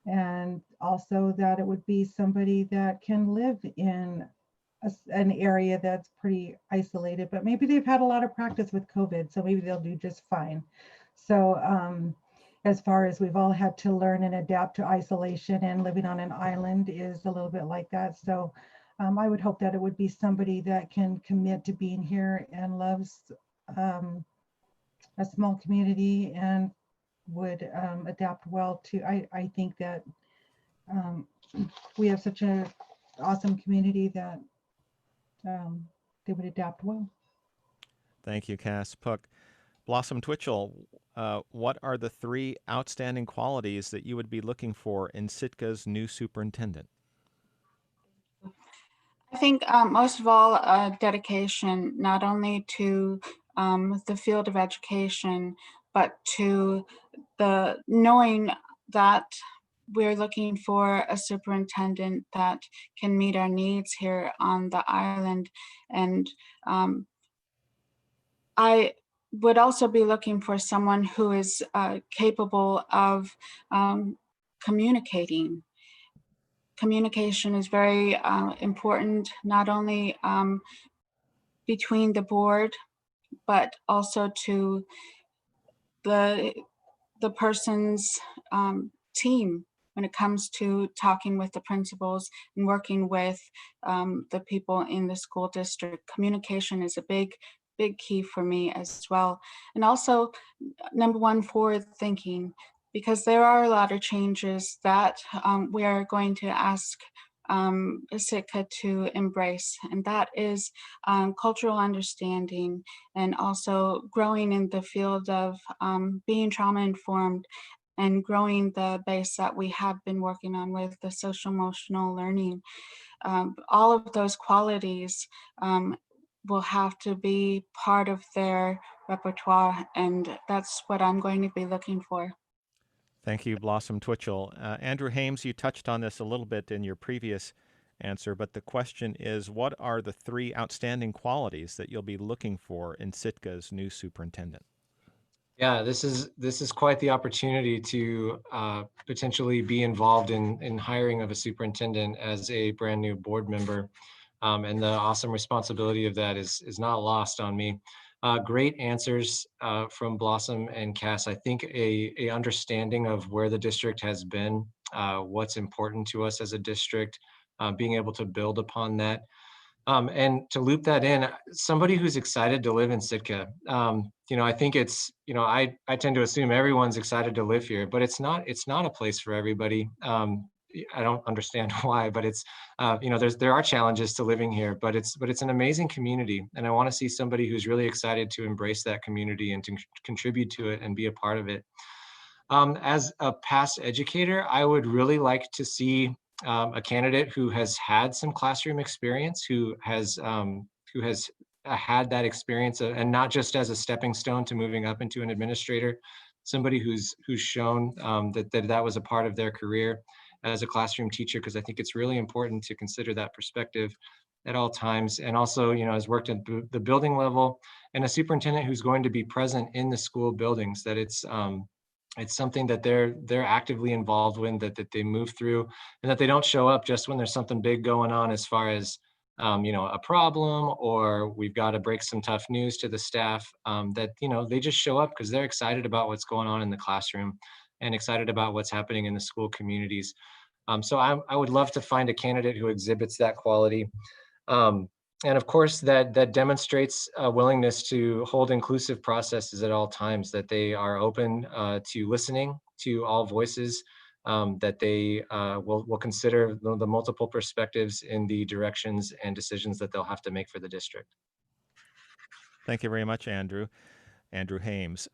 And also that it would be somebody that can live in an area that's pretty isolated, but maybe they've had a lot of practice with COVID, so maybe they'll do just fine. So as far as we've all had to learn and adapt to isolation, and living on an island is a little bit like that. So I would hope that it would be somebody that can commit to being here and loves a small community and would adapt well to, I think that we have such an awesome community that they would adapt well. Thank you, Cass Pook. Blossom Twitchell, what are the 3 outstanding qualities that you would be looking for in Sitka's new superintendent? I think most of all, dedication, not only to the field of education, but to the knowing that we're looking for a superintendent that can meet our needs here on the island. And I would also be looking for someone who is capable of communicating. Communication is very important, not only between the board, but also to the person's team when it comes to talking with the principals and working with the people in the school district. Communication is a big key for me as well. And also, number 1, forward thinking, because there are a lot of changes that we are going to ask Sitka to embrace, and that is cultural understanding, and also growing in the field of being trauma informed, and growing the base that we have been working on with the social emotional learning. All of those qualities will have to be part of their repertoire, and that's what I'm going to be looking for. Thank you, Blossom Twitchell. Andrew Hames, you touched on this a little bit in your previous answer, but the question is, what are the 3 outstanding qualities that you'll be looking for in Sitka's new superintendent? Yeah, this is quite the opportunity to potentially be involved in hiring of a superintendent as a brand new board member. And the awesome responsibility of that is not lost on me. Great answers from Blossom and Cass. I think a understanding of where the district has been, what's important to us as a district, being able to build upon that. And to loop that in, somebody who's excited to live in Sitka. I think it's, I tend to assume everyone's excited to live here, but it's not a place for everybody. I don't understand why, but it's, there are challenges to living here, but it's an amazing community. And I want to see somebody who's really excited to embrace that community and to contribute to it and be a part of it. As a past educator, I would really like to see a candidate who has had some classroom experience, who has had that experience, and not just as a stepping stone to moving up into an administrator, somebody who's shown that was a part of their career, as a classroom teacher, because I think it's really important to consider that perspective at all times. And also, has worked at the building level, and a superintendent who's going to be present in the school buildings, that it's something that they're actively involved in, that they move through, and that they don't show up just when there's something big going on, as far as a problem, or we've got to break some tough news to the staff. That they just show up because they're excited about what's going on in the classroom and excited about what's happening in the school communities. So I would love to find a candidate who exhibits that quality. And of course, that demonstrates a willingness to hold inclusive processes at all times, that they are open to listening to all voices, that they will consider the multiple perspectives in the directions and decisions that they'll have to make for the district. Thank you very much, Andrew. Andrew Hames.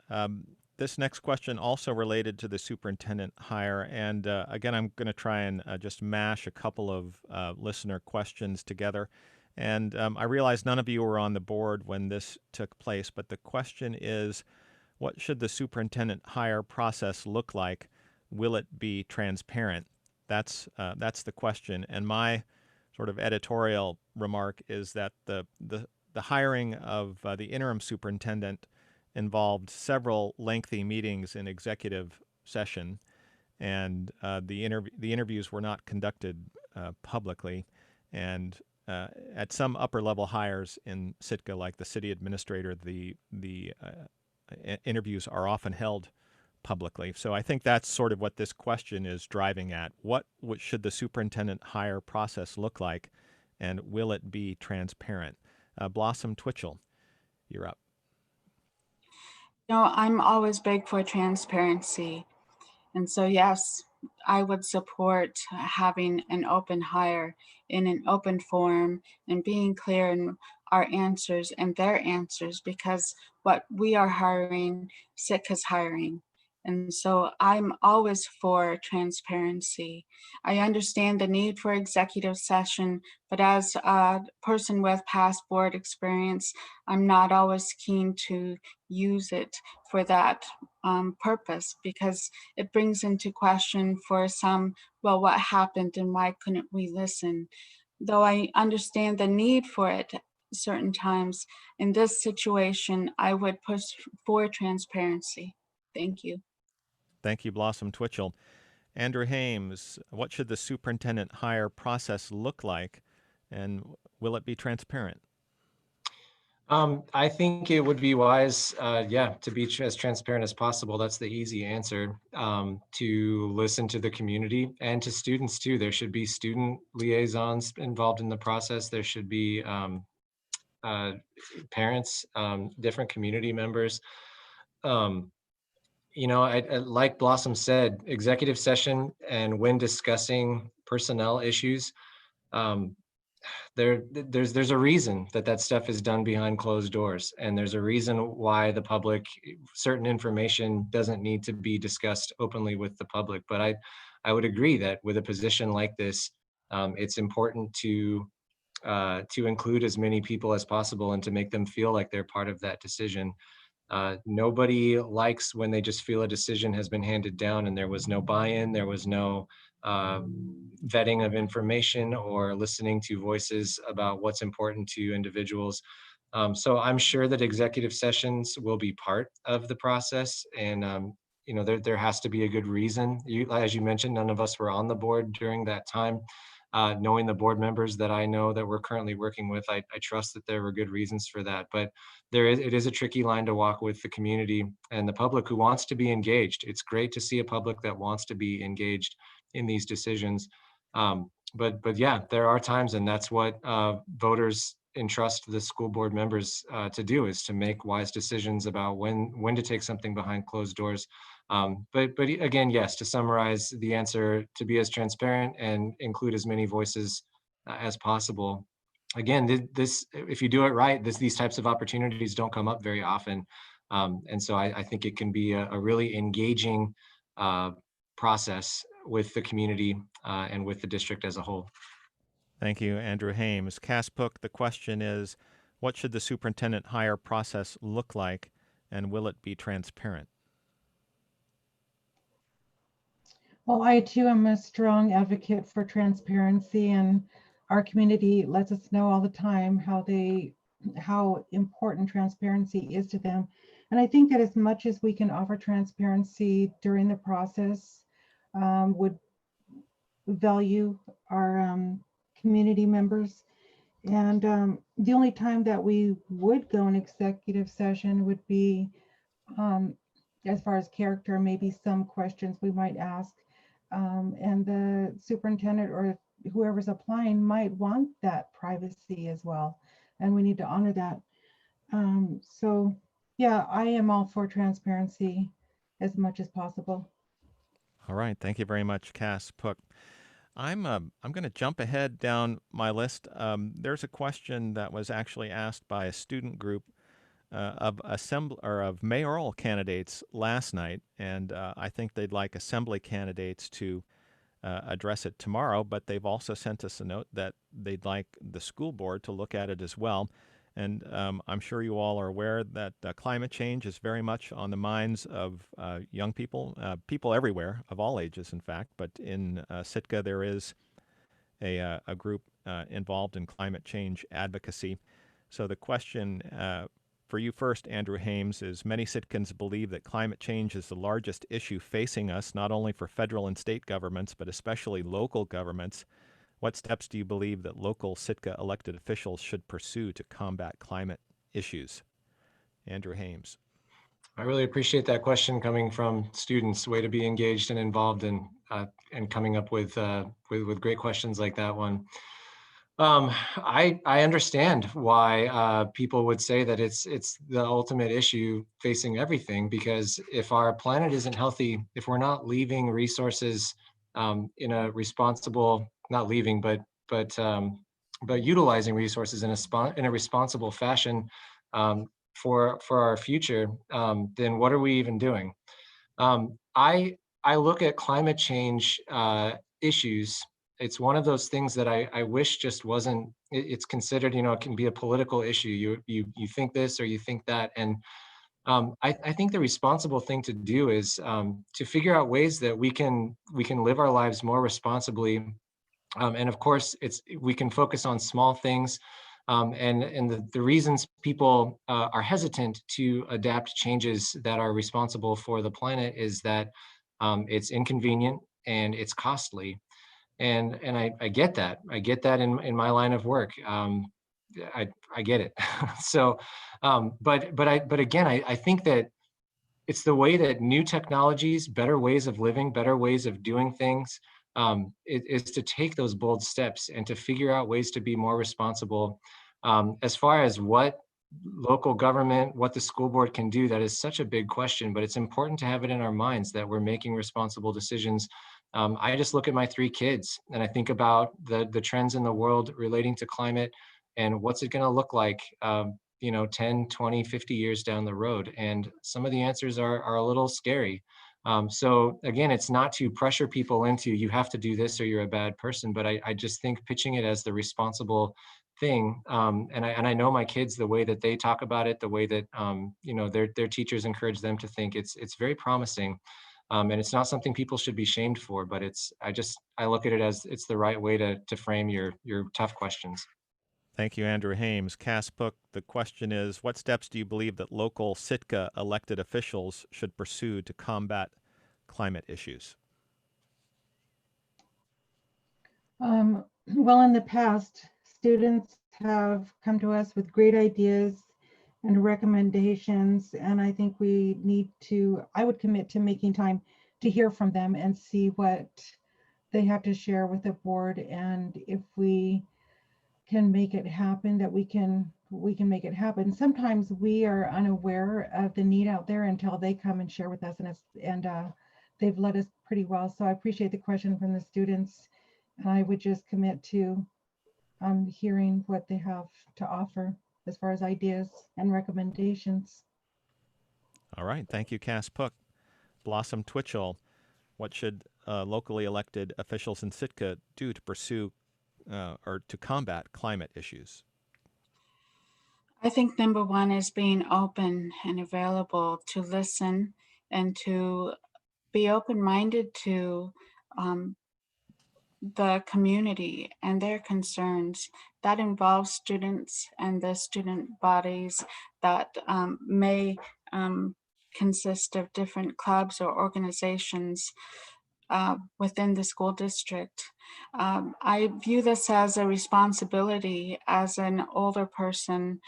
This next question also related to the superintendent hire. And again, I'm going to try and just mash a couple of listener questions together. And I realize none of you were on the board when this took place, but the question is, what should the superintendent hire process look like? Will it be transparent? That's the question. And my sort of editorial remark is that the hiring of the interim superintendent involved several lengthy meetings in executive session, and the interviews were not conducted publicly. And at some upper level hires in Sitka, like the city administrator, the interviews are often held publicly. So I think that's sort of what this question is driving at. What should the superintendent hire process look like, and will it be transparent? Blossom Twitchell, you're up. I'm always big for transparency. And so, yes, I would support having an open hire in an open forum and being clear in our answers and their answers, because what we are hiring, Sitka's hiring. And so I'm always for transparency. I understand the need for executive session, but as a person with past board experience, I'm not always keen to use it for that purpose, because it brings into question for some, well, what happened and why couldn't we listen? Though I understand the need for it certain times, in this situation, I would push for transparency. Thank you. Thank you, Blossom Twitchell. Andrew Hames, what should the superintendent hire process look like, and will it be transparent? I think it would be wise, to be as transparent as possible. That's the easy answer. To listen to the community and to students too. There should be student liaisons involved in the process. There should be parents, different community members. I like Blossom said, executive session, and when discussing personnel issues, there's a reason that stuff is done behind closed doors, and there's a reason why the public, certain information doesn't need to be discussed openly with the public. But I would agree that with a position like this, it's important to include as many people as possible and to make them feel like they're part of that decision. Nobody likes when they just feel a decision has been handed down and there was no buy-in, there was no vetting of information or listening to voices about what's important to individuals. So I'm sure that executive sessions will be part of the process, and there has to be a good reason. As you mentioned, none of us were on the board during that time. Knowing the board members that I know that we're currently working with, I trust that there were good reasons for that. But it is a tricky line to walk with the community and the public who wants to be engaged. It's great to see a public that wants to be engaged in these decisions. But yeah, there are times, and that's what voters entrust the school board members to do, is to make wise decisions about when to take something behind closed doors. But again, yes, to summarize the answer, to be as transparent and include as many voices as possible. Again, this, if you do it right, these types of opportunities don't come up very often. And so I think it can be a really engaging process with the community and with the district as a whole. Thank you, Andrew Hames. Cass Pook, the question is, what should the superintendent hire process look like, and will it be transparent? Well, I too am a strong advocate for transparency, and our community lets us know all the time how important transparency is to them. And I think that as much as we can offer transparency during the process, would value our community members. And the only time that we would go in executive session would be as far as character, maybe some questions we might ask. And the superintendent or whoever's applying might want that privacy as well. And we need to honor that. So yeah, I am all for transparency as much as possible. All right. Thank you very much, Cass Pook. I'm going to jump ahead down my list. There's a question that was actually asked by a student group of mayoral candidates last night, and I think they'd like assembly candidates to address it tomorrow. But they've also sent us a note that they'd like the school board to look at it as well. And I'm sure you all are aware that climate change is very much on the minds of young people, people everywhere, of all ages, in fact. But in Sitka, there is a group involved in climate change advocacy. So the question for you first, Andrew Hames, is many Sitkans believe that climate change is the largest issue facing us, not only for federal and state governments, but especially local governments. What steps do you believe that local Sitka elected officials should pursue to combat climate issues? Andrew Hames. I really appreciate that question coming from students. Way to be engaged and involved and coming up with great questions like that one. I understand why people would say that it's the ultimate issue facing everything, because if our planet isn't healthy, if we're not leaving resources in a responsible, not leaving, but utilizing resources in a responsible fashion for our future, then what are we even doing? I look at climate change issues. It's one of those things that I wish just wasn't. It's considered, it can be a political issue. You think this or you think that, and I think the responsible thing to do is to figure out ways that we can live our lives more responsibly. And of course, we can focus on small things. And the reasons people are hesitant to adapt changes that are responsible for the planet is that it's inconvenient and it's costly. And I get that. I get that in my line of work. I get it. So, but again, I think that it's the way that new technologies, better ways of living, better ways of doing things, is to take those bold steps and to figure out ways to be more responsible. As far as what local government, what the school board can do, that is such a big question, but it's important to have it in our minds that we're making responsible decisions. I just look at my 3 kids and I think about the trends in the world relating to climate and what's it going to look like 10, 20, 50 years down the road. And some of the answers are a little scary. So again, it's not to pressure people into, you have to do this or you're a bad person, but I just think pitching it as the responsible thing. And I know my kids, the way that they talk about it, the way that their teachers encourage them to think, it's very promising. And it's not something people should be shamed for, but I look at it as it's the right way to frame your tough questions. Thank you, Andrew Hames. Cass Pook, the question is, what steps do you believe that local Sitka elected officials should pursue to combat climate issues? Well, in the past, students have come to us with great ideas and recommendations, and I think I would commit to making time to hear from them and see what they have to share with the board, and if we can make it happen, that we can make it happen. Sometimes we are unaware of the need out there until they come and share with us, and they've led us pretty well. So I appreciate the question from the students, and I would just commit to hearing what they have to offer as far as ideas and recommendations. All right. Thank you, Cass Pook. Blossom Twitchell, what should locally elected officials in Sitka do to pursue or to combat climate issues? I think number one is being open and available to listen and to be open-minded to the community and their concerns. That involves students and the student bodies that may consist of different clubs or organizations within the school district. I view this as a responsibility as an older person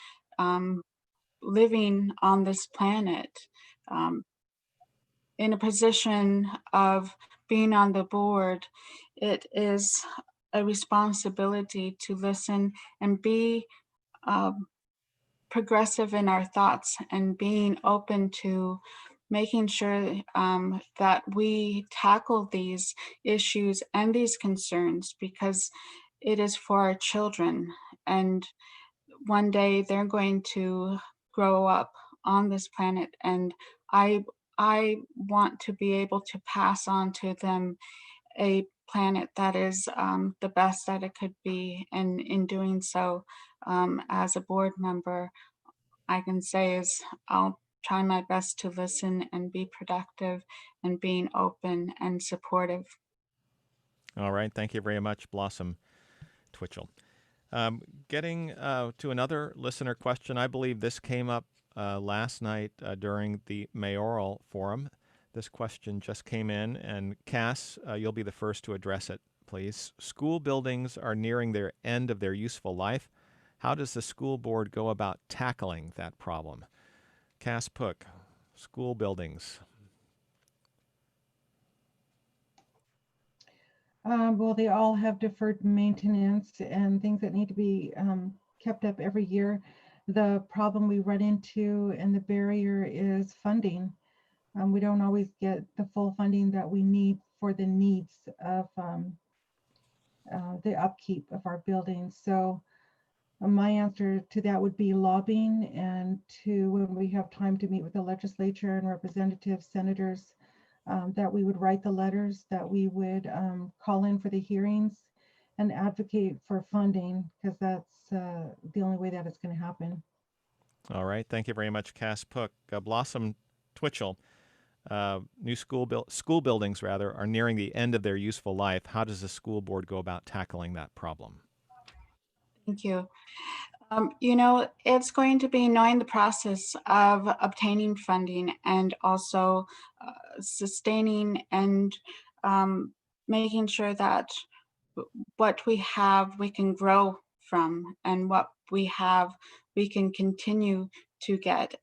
living on this planet, in a position of being on the board. It is a responsibility to listen and be progressive in our thoughts and being open to making sure that we tackle these issues and these concerns, because it is for our children. And one day they're going to grow up on this planet, and I want to be able to pass on to them a planet that is the best that it could be. And in doing so, as a board member, I can say is I'll try my best to listen and be productive and being open and supportive. All right. Thank you very much, Blossom Twitchell. Getting to another listener question. I believe this came up last night during the mayoral forum. This question just came in, and Cass, you'll be the first to address it, please. School buildings are nearing their end of their useful life. How does the school board go about tackling that problem? Cass Pook, school buildings. Well, they all have deferred maintenance and things that need to be kept up every year. The problem we run into and the barrier is funding. We don't always get the full funding that we need for the needs of the upkeep of our buildings. So my answer to that would be lobbying, and to when we have time to meet with the legislature and representatives, senators, that we would write the letters, that we would call in for the hearings and advocate for funding, because that's the only way that it's going to happen. All right. Thank you very much, Cass Pook. Blossom Twitchell, new school buildings rather are nearing the end of their useful life. How does the school board go about tackling that problem? Thank you. It's going to be knowing the process of obtaining funding and also sustaining and making sure that what we have we can grow from, and what we have we can continue to get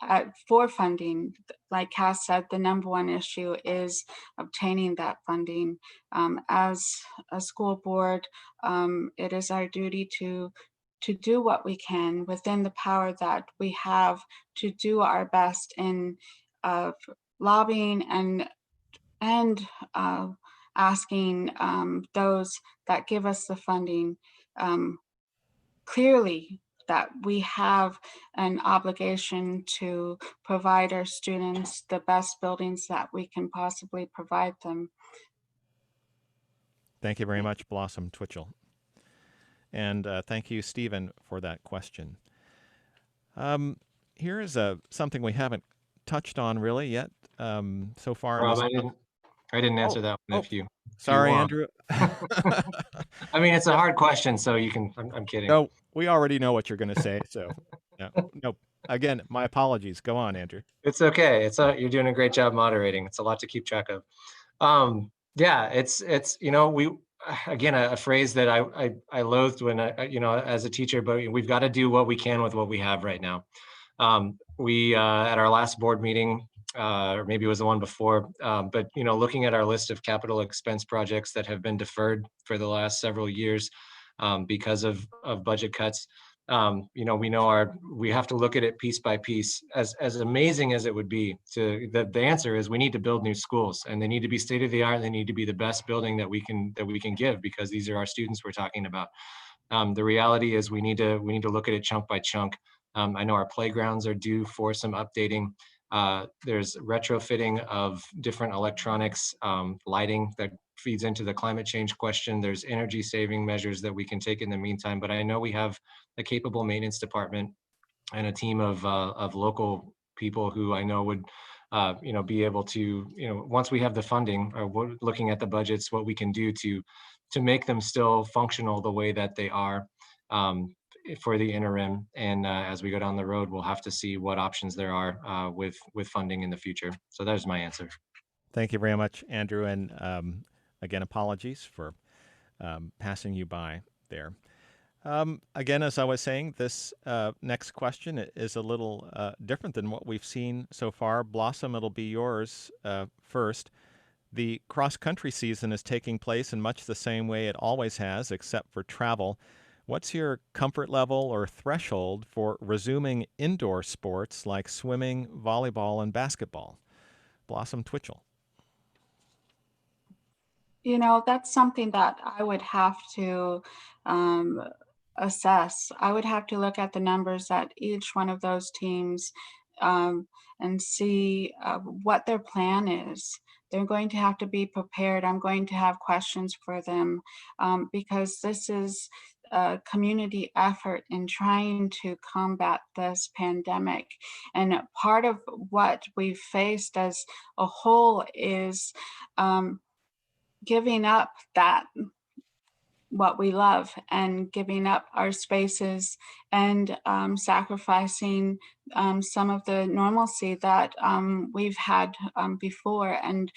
for funding. Like Cass said, the number one issue is obtaining that funding. As a school board, it is our duty to do what we can within the power that we have to do our best in lobbying and asking those that give us the funding clearly that we have an obligation to provide our students the best buildings that we can possibly provide them. Thank you very much, Blossom Twitchell. And thank you, Stephen, for that question. Here is something we haven't touched on really yet so far. Rob, I didn't answer that one. If you sorry, want. Andrew. I mean, it's a hard question, so you can. I'm kidding. No, we already know what you're going to say. So, no. Again, my apologies. Go on, Andrew. It's okay. You're doing a great job moderating. It's a lot to keep track of. Yeah, it's we. Again, a phrase that I loathed when as a teacher, but we've got to do what we can with what we have right now. We at our last board meeting, or maybe it was the one before, but looking at our list of capital expense projects that have been deferred for the last several years because of budget cuts, we have to look at it piece by piece. As amazing as it would be, the answer is we need to build new schools, and they need to be state of the art. They need to be the best building that we can give, because these are our students we're talking about. The reality is we need to look at it chunk by chunk. I know our playgrounds are due for some updating. There's retrofitting of different electronics, lighting that feeds into the climate change question. There's energy saving measures that we can take in the meantime, but I know we have a capable maintenance department and a team of local people who I know would be able to, once we have the funding or looking at the budgets, what we can do to make them still functional the way that they are for the interim. And as we go down the road, we'll have to see what options there are with funding in the future. So there's my answer. Thank you very much, Andrew. And again, apologies for passing you by there. Again, as I was saying, this next question is a little different than what we've seen so far. Blossom, it'll be yours first. The cross-country season is taking place in much the same way it always has, except for travel. What's your comfort level or threshold for resuming indoor sports like swimming, volleyball, and basketball? Blossom Twitchell. That's something that I would have to assess. I would have to look at the numbers at each one of those teams and see what their plan is. They're going to have to be prepared. I'm going to have questions for them because this is a community effort in trying to combat this pandemic. And part of what we've faced as a whole is giving up what we love and giving up our spaces and sacrificing some of the normalcy that we've had before. And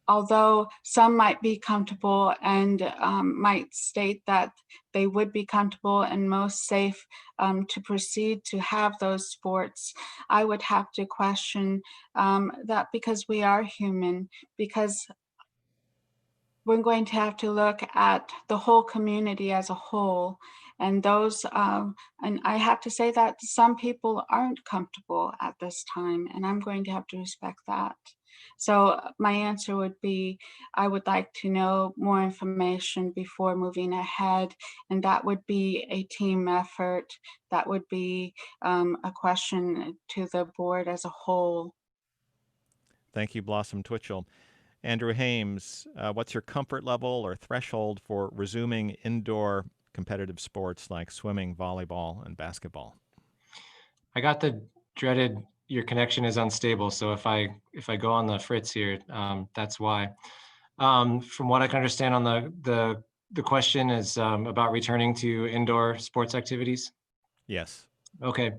although some might be comfortable and might state that they would be comfortable and most safe to proceed to have those sports, I would have to question that, because we are human, because we're going to have to look at the whole community as a whole. And and I have to say that some people aren't comfortable at this time, and I'm going to have to respect that. So my answer would be, I would like to know more information before moving ahead, and that would be a team effort. That would be a question to the board as a whole. Thank you, Blossom Twitchell. Andrew Hames, what's your comfort level or threshold for resuming indoor competitive sports like swimming, volleyball, and basketball? I got the dreaded your connection is unstable. So if I go on the fritz here, that's why. From what I can understand on the question is about returning to indoor sports activities. Yes. Okay.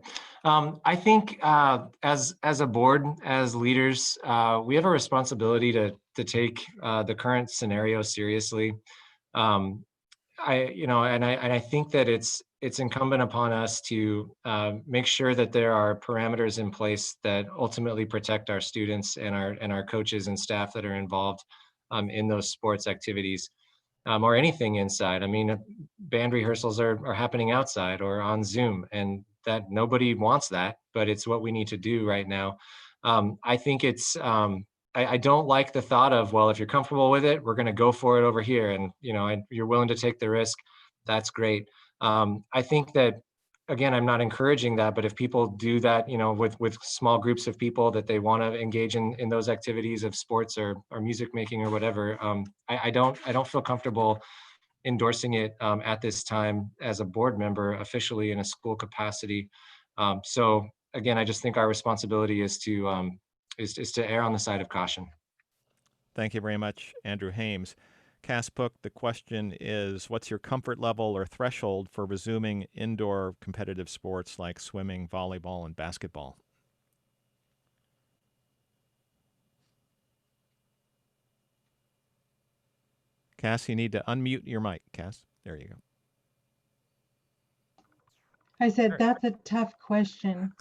I think as a board, as leaders, we have a responsibility to take the current scenario seriously. I think that it's incumbent upon us to make sure that there are parameters in place that ultimately protect our students and our coaches and staff that are involved in those sports activities. Or anything inside. I mean, band rehearsals are happening outside or on Zoom, and that nobody wants that, but it's what we need to do right now. I think I don't like the thought of, well, if you're comfortable with it, we're going to go for it over here. And, you're willing to take the risk. That's great. I think that, again, I'm not encouraging that, but if people do that, with small groups of people that they want to engage in those activities of sports or music making or whatever, I don't feel comfortable endorsing it at this time as a board member officially in a school capacity. So again, I just think our responsibility is to err on the side of caution. Thank you very much, Andrew Hames. Cass Pook, the question is, what's your comfort level or threshold for resuming indoor competitive sports like swimming, volleyball, and basketball? Cass, you need to unmute your mic, Cass. There you go. I said, that's a tough question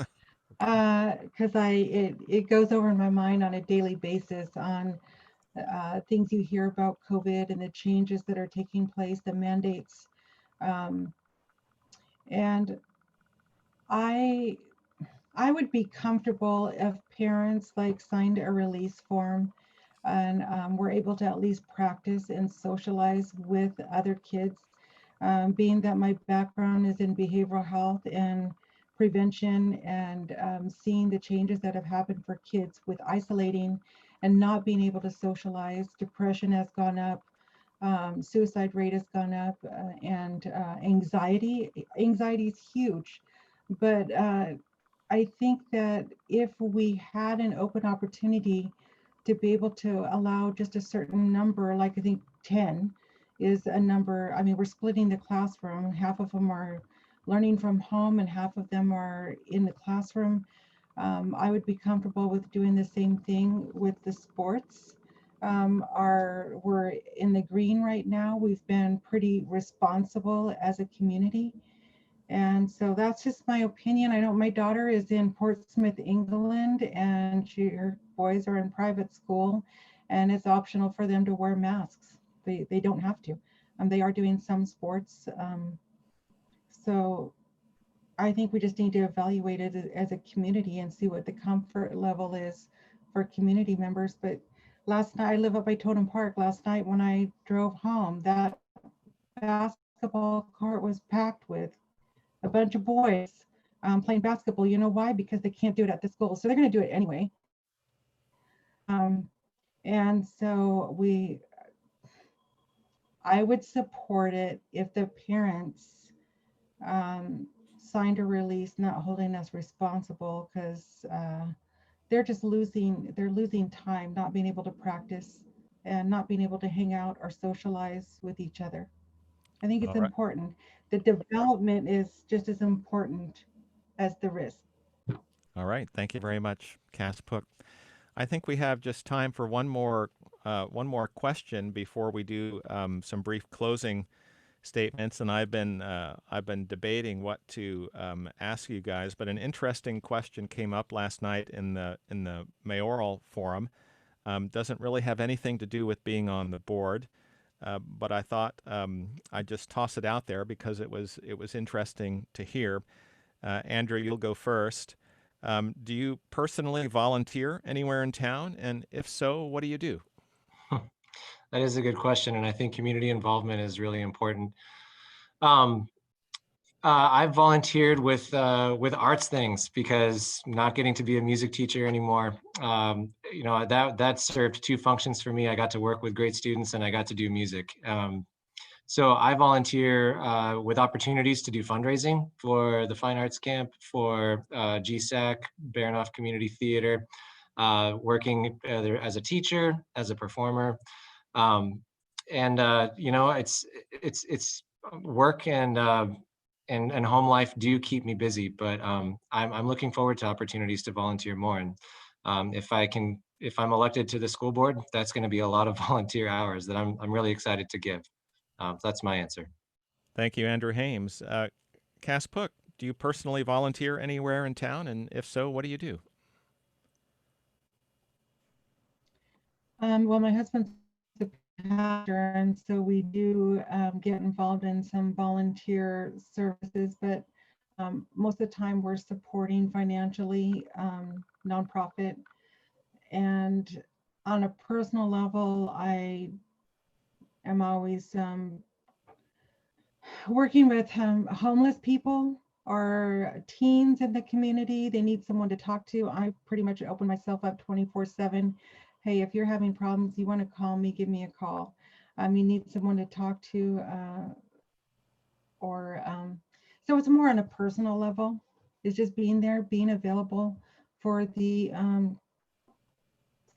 because it goes over in my mind on a daily basis on things you hear about COVID and the changes that are taking place, the mandates. And I would be comfortable if parents signed a release form and were able to at least practice and socialize with other kids. Being that my background is in behavioral health and prevention, and seeing the changes that have happened for kids with isolating and not being able to socialize, depression has gone up, suicide rate has gone up, and anxiety is huge. But I think that if we had an open opportunity to be able to allow just a certain number, like I think 10 is a number. I mean, we're splitting the classroom. Half of them are learning from home and half of them are in the classroom. I would be comfortable with doing the same thing with the sports. We're in the green right now. We've been pretty responsible as a community. And so that's just my opinion. I know my daughter is in Portsmouth, England, and her boys are in private school, and it's optional for them to wear masks. They don't have to. They are doing some sports. So I think we just need to evaluate it as a community and see what the comfort level is for community members. But last night, I live up by Totem Park. Last night when I drove home, that basketball court was packed with a bunch of boys playing basketball. You know why? Because they can't do it at the school. So they're going to do it anyway. And so I would support it if the parents signed a release not holding us responsible, because they're losing time, not being able to practice and not being able to hang out or socialize with each other. I think it's important. The development is just as important as the risk. All right. Thank you very much, Cass Pook. I think we have just time for one more question before we do some brief closing statements. And I've been debating what to ask you guys, but an interesting question came up last night in the mayoral forum. Doesn't really have anything to do with being on the board. But I thought I'd just toss it out there because it was interesting to hear. Andrew, you'll go first. Do you personally volunteer anywhere in town? And if so, what do you do? That is a good question, and I think community involvement is really important. I've volunteered with arts things because not getting to be a music teacher anymore, that served two functions for me. I got to work with great students and I got to do music. So I volunteer with opportunities to do fundraising for the Fine Arts Camp, for GSAC, Baranoff Community Theater, working either as a teacher, as a performer. It's work and home life do keep me busy, but I'm looking forward to opportunities to volunteer more. And if I'm elected to the school board, that's going to be a lot of volunteer hours that I'm really excited to give. That's my answer. Thank you, Andrew Hames. Cass Pook, do you personally volunteer anywhere in town? And if so, what do you do? Well, my husband's a pastor, and so we do get involved in some volunteer services, but most of the time we're supporting financially nonprofit. And on a personal level, I am always working with homeless people or teens in the community. They need someone to talk to. I pretty much open myself up 24/7. Hey, if you're having problems, you want to call me, give me a call. You need someone to talk to, so it's more on a personal level. It's just being there, being available for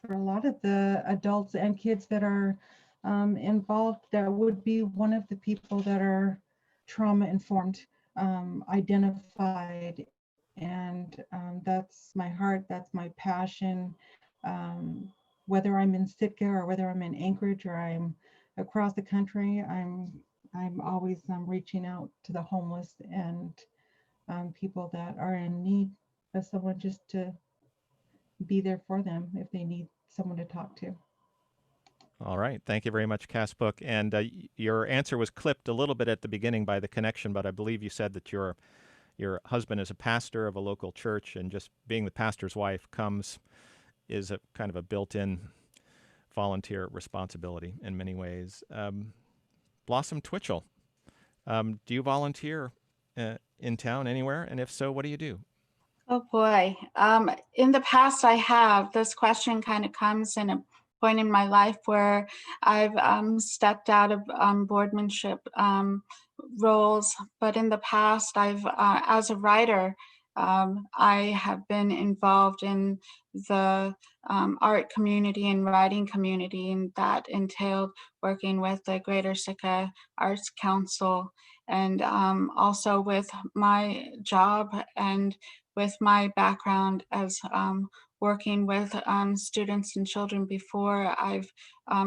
for a lot of the adults and kids that are involved. That would be one of the people that are trauma informed, identified, and that's my heart, that's my passion. Whether I'm in Sitka or whether I'm in Anchorage or I'm across the country, I'm always reaching out to the homeless and people that are in need of someone just to be there for them if they need someone to talk to. All right. Thank you very much, Cass Pook. And your answer was clipped a little bit at the beginning by the connection, but I believe you said that your husband is a pastor of a local church, and just being the pastor's wife is a kind of a built-in volunteer responsibility in many ways. Blossom Twitchell, do you volunteer in town anywhere? And if so, what do you do? Oh boy. In the past I have. This question kind of comes in a point in my life where I've stepped out of boardmanship roles, but in the past I've, as a writer, I have been involved in the art community and writing community, and that entailed working with the Greater Sitka Arts Council, and also with my job and with my background as working with students and children before. I've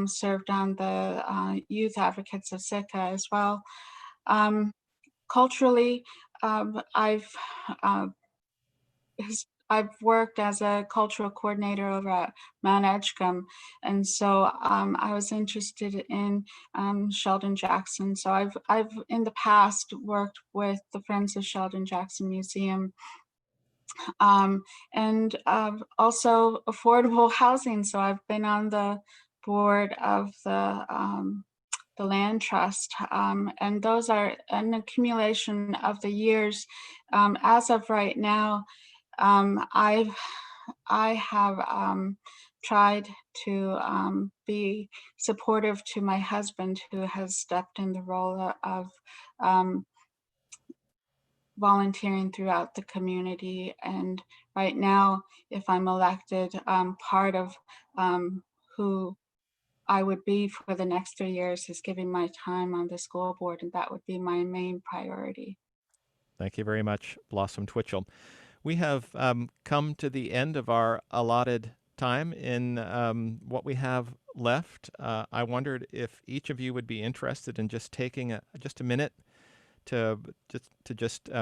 served on the Youth Advocates of Sitka as well. Culturally, I've uh, I've worked as a cultural coordinator over at Mount Edgecombe, and so I was interested in Sheldon Jackson. So I've in the past worked with the Friends of Sheldon Jackson Museum, and also affordable housing. So I've been on the board of the land trust, and those are an accumulation of the years. As of right now, I have tried to be supportive to my husband, who has stepped in the role of um, volunteering throughout the community. And right now, if I'm elected, part of who I would be for the next 3 years is giving my time on the school board, and that would be my main priority. Thank you very much, Blossom Twitchell. We have come to the end of our allotted time in what we have left. I wondered if each of you would be interested in just taking just a minute to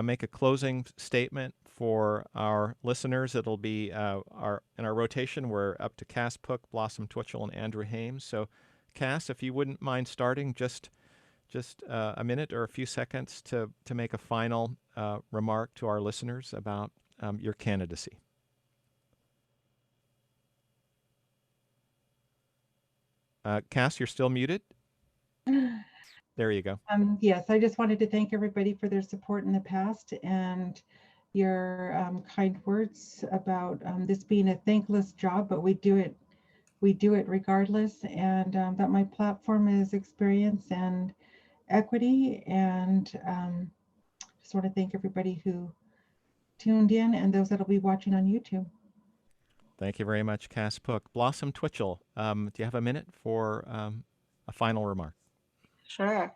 make a closing statement for our listeners. It'll be in our rotation. We're up to Cass Pook, Blossom Twitchell, and Andrew Hames. So, Cass, if you wouldn't mind starting just a minute or a few seconds to make a final remark to our listeners about your candidacy. Cass, you're still muted. There you go. Yes, I just wanted to thank everybody for their support in the past and your kind words about this being a thankless job, but we do it regardless, and that my platform is experience and equity, and just want to thank everybody who tuned in and those that'll be watching on YouTube. Thank you very much, Cass Pook. Blossom Twitchell, do you have a minute for a final remark? Sure.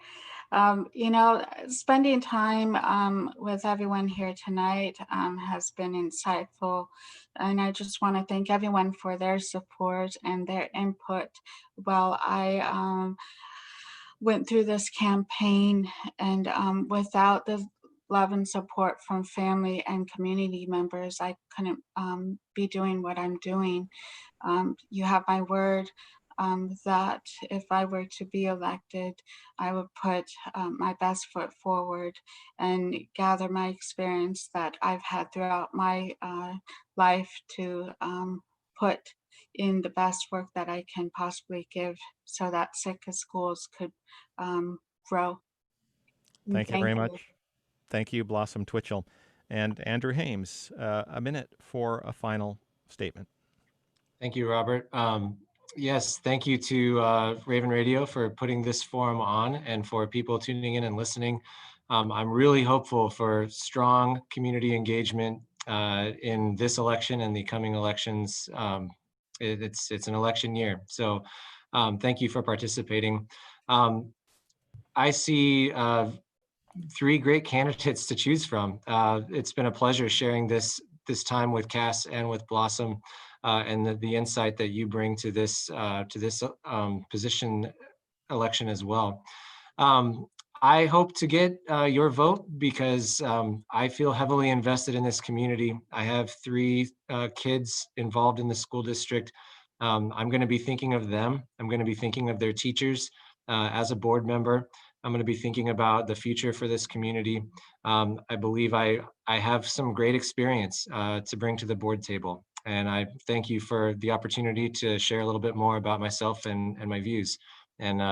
Spending time with everyone here tonight has been insightful. And I just want to thank everyone for their support and their input while I went through this campaign. And without the love and support from family and community members, I couldn't be doing what I'm doing. You have my word that if I were to be elected, I would put my best foot forward and gather my experience that I've had throughout my life to put in the best work that I can possibly give so that Sitka schools could grow. Thank you very much. Thank you, Blossom Twitchell. And Andrew Hames, a minute for a final statement. Thank you, Robert. Yes, thank you to Raven Radio for putting this forum on and for people tuning in and listening. I'm really hopeful for strong community engagement in this election and the coming elections. It's an election year, so thank you for participating. I see 3 great candidates to choose from. It's been a pleasure sharing this time with Cass and with Blossom. And the insight that you bring to this position election as well. I hope to get your vote because I feel heavily invested in this community. I have 3 kids involved in the school district. I'm going to be thinking of them. I'm going to be thinking of their teachers as a board member. I'm going to be thinking about the future for this community. I believe I have some great experience to bring to the board table. And I thank you for the opportunity to share a little bit more about myself and my views. And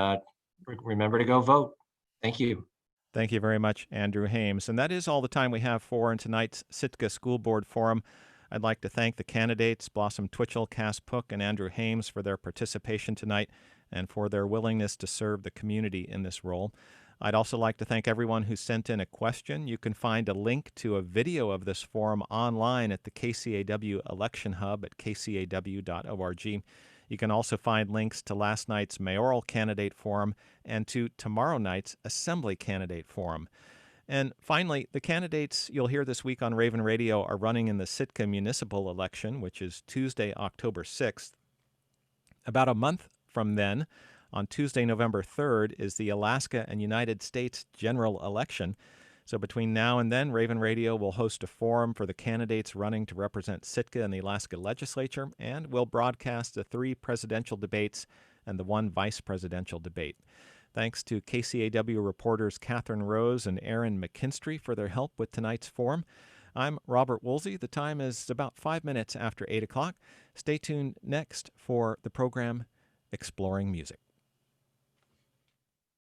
remember to go vote. Thank you. Thank you very much, Andrew Hames. And that is all the time we have for in tonight's Sitka School Board Forum. I'd like to thank the candidates, Blossom Twitchell, Cass Pook, and Andrew Hames, for their participation tonight and for their willingness to serve the community in this role. I'd also like to thank everyone who sent in a question. You can find a link to a video of this forum online at the KCAW Election Hub at kcaw.org. You can also find links to last night's mayoral candidate forum and to tomorrow night's assembly candidate forum. And finally, the candidates you'll hear this week on Raven Radio are running in the Sitka municipal election, which is Tuesday, October 6th. About a month from then, on Tuesday, November 3rd, is the Alaska and United States general election. So between now and then, Raven Radio will host a forum for the candidates running to represent Sitka in the Alaska legislature, and will broadcast the 3 presidential debates and the 1 vice presidential debate. Thanks to KCAW reporters Catherine Rose and Aaron McKinstry for their help with tonight's forum. I'm Robert Woolsey. The time is about 5 minutes after 8 o'clock. Stay tuned next for the program Exploring Music.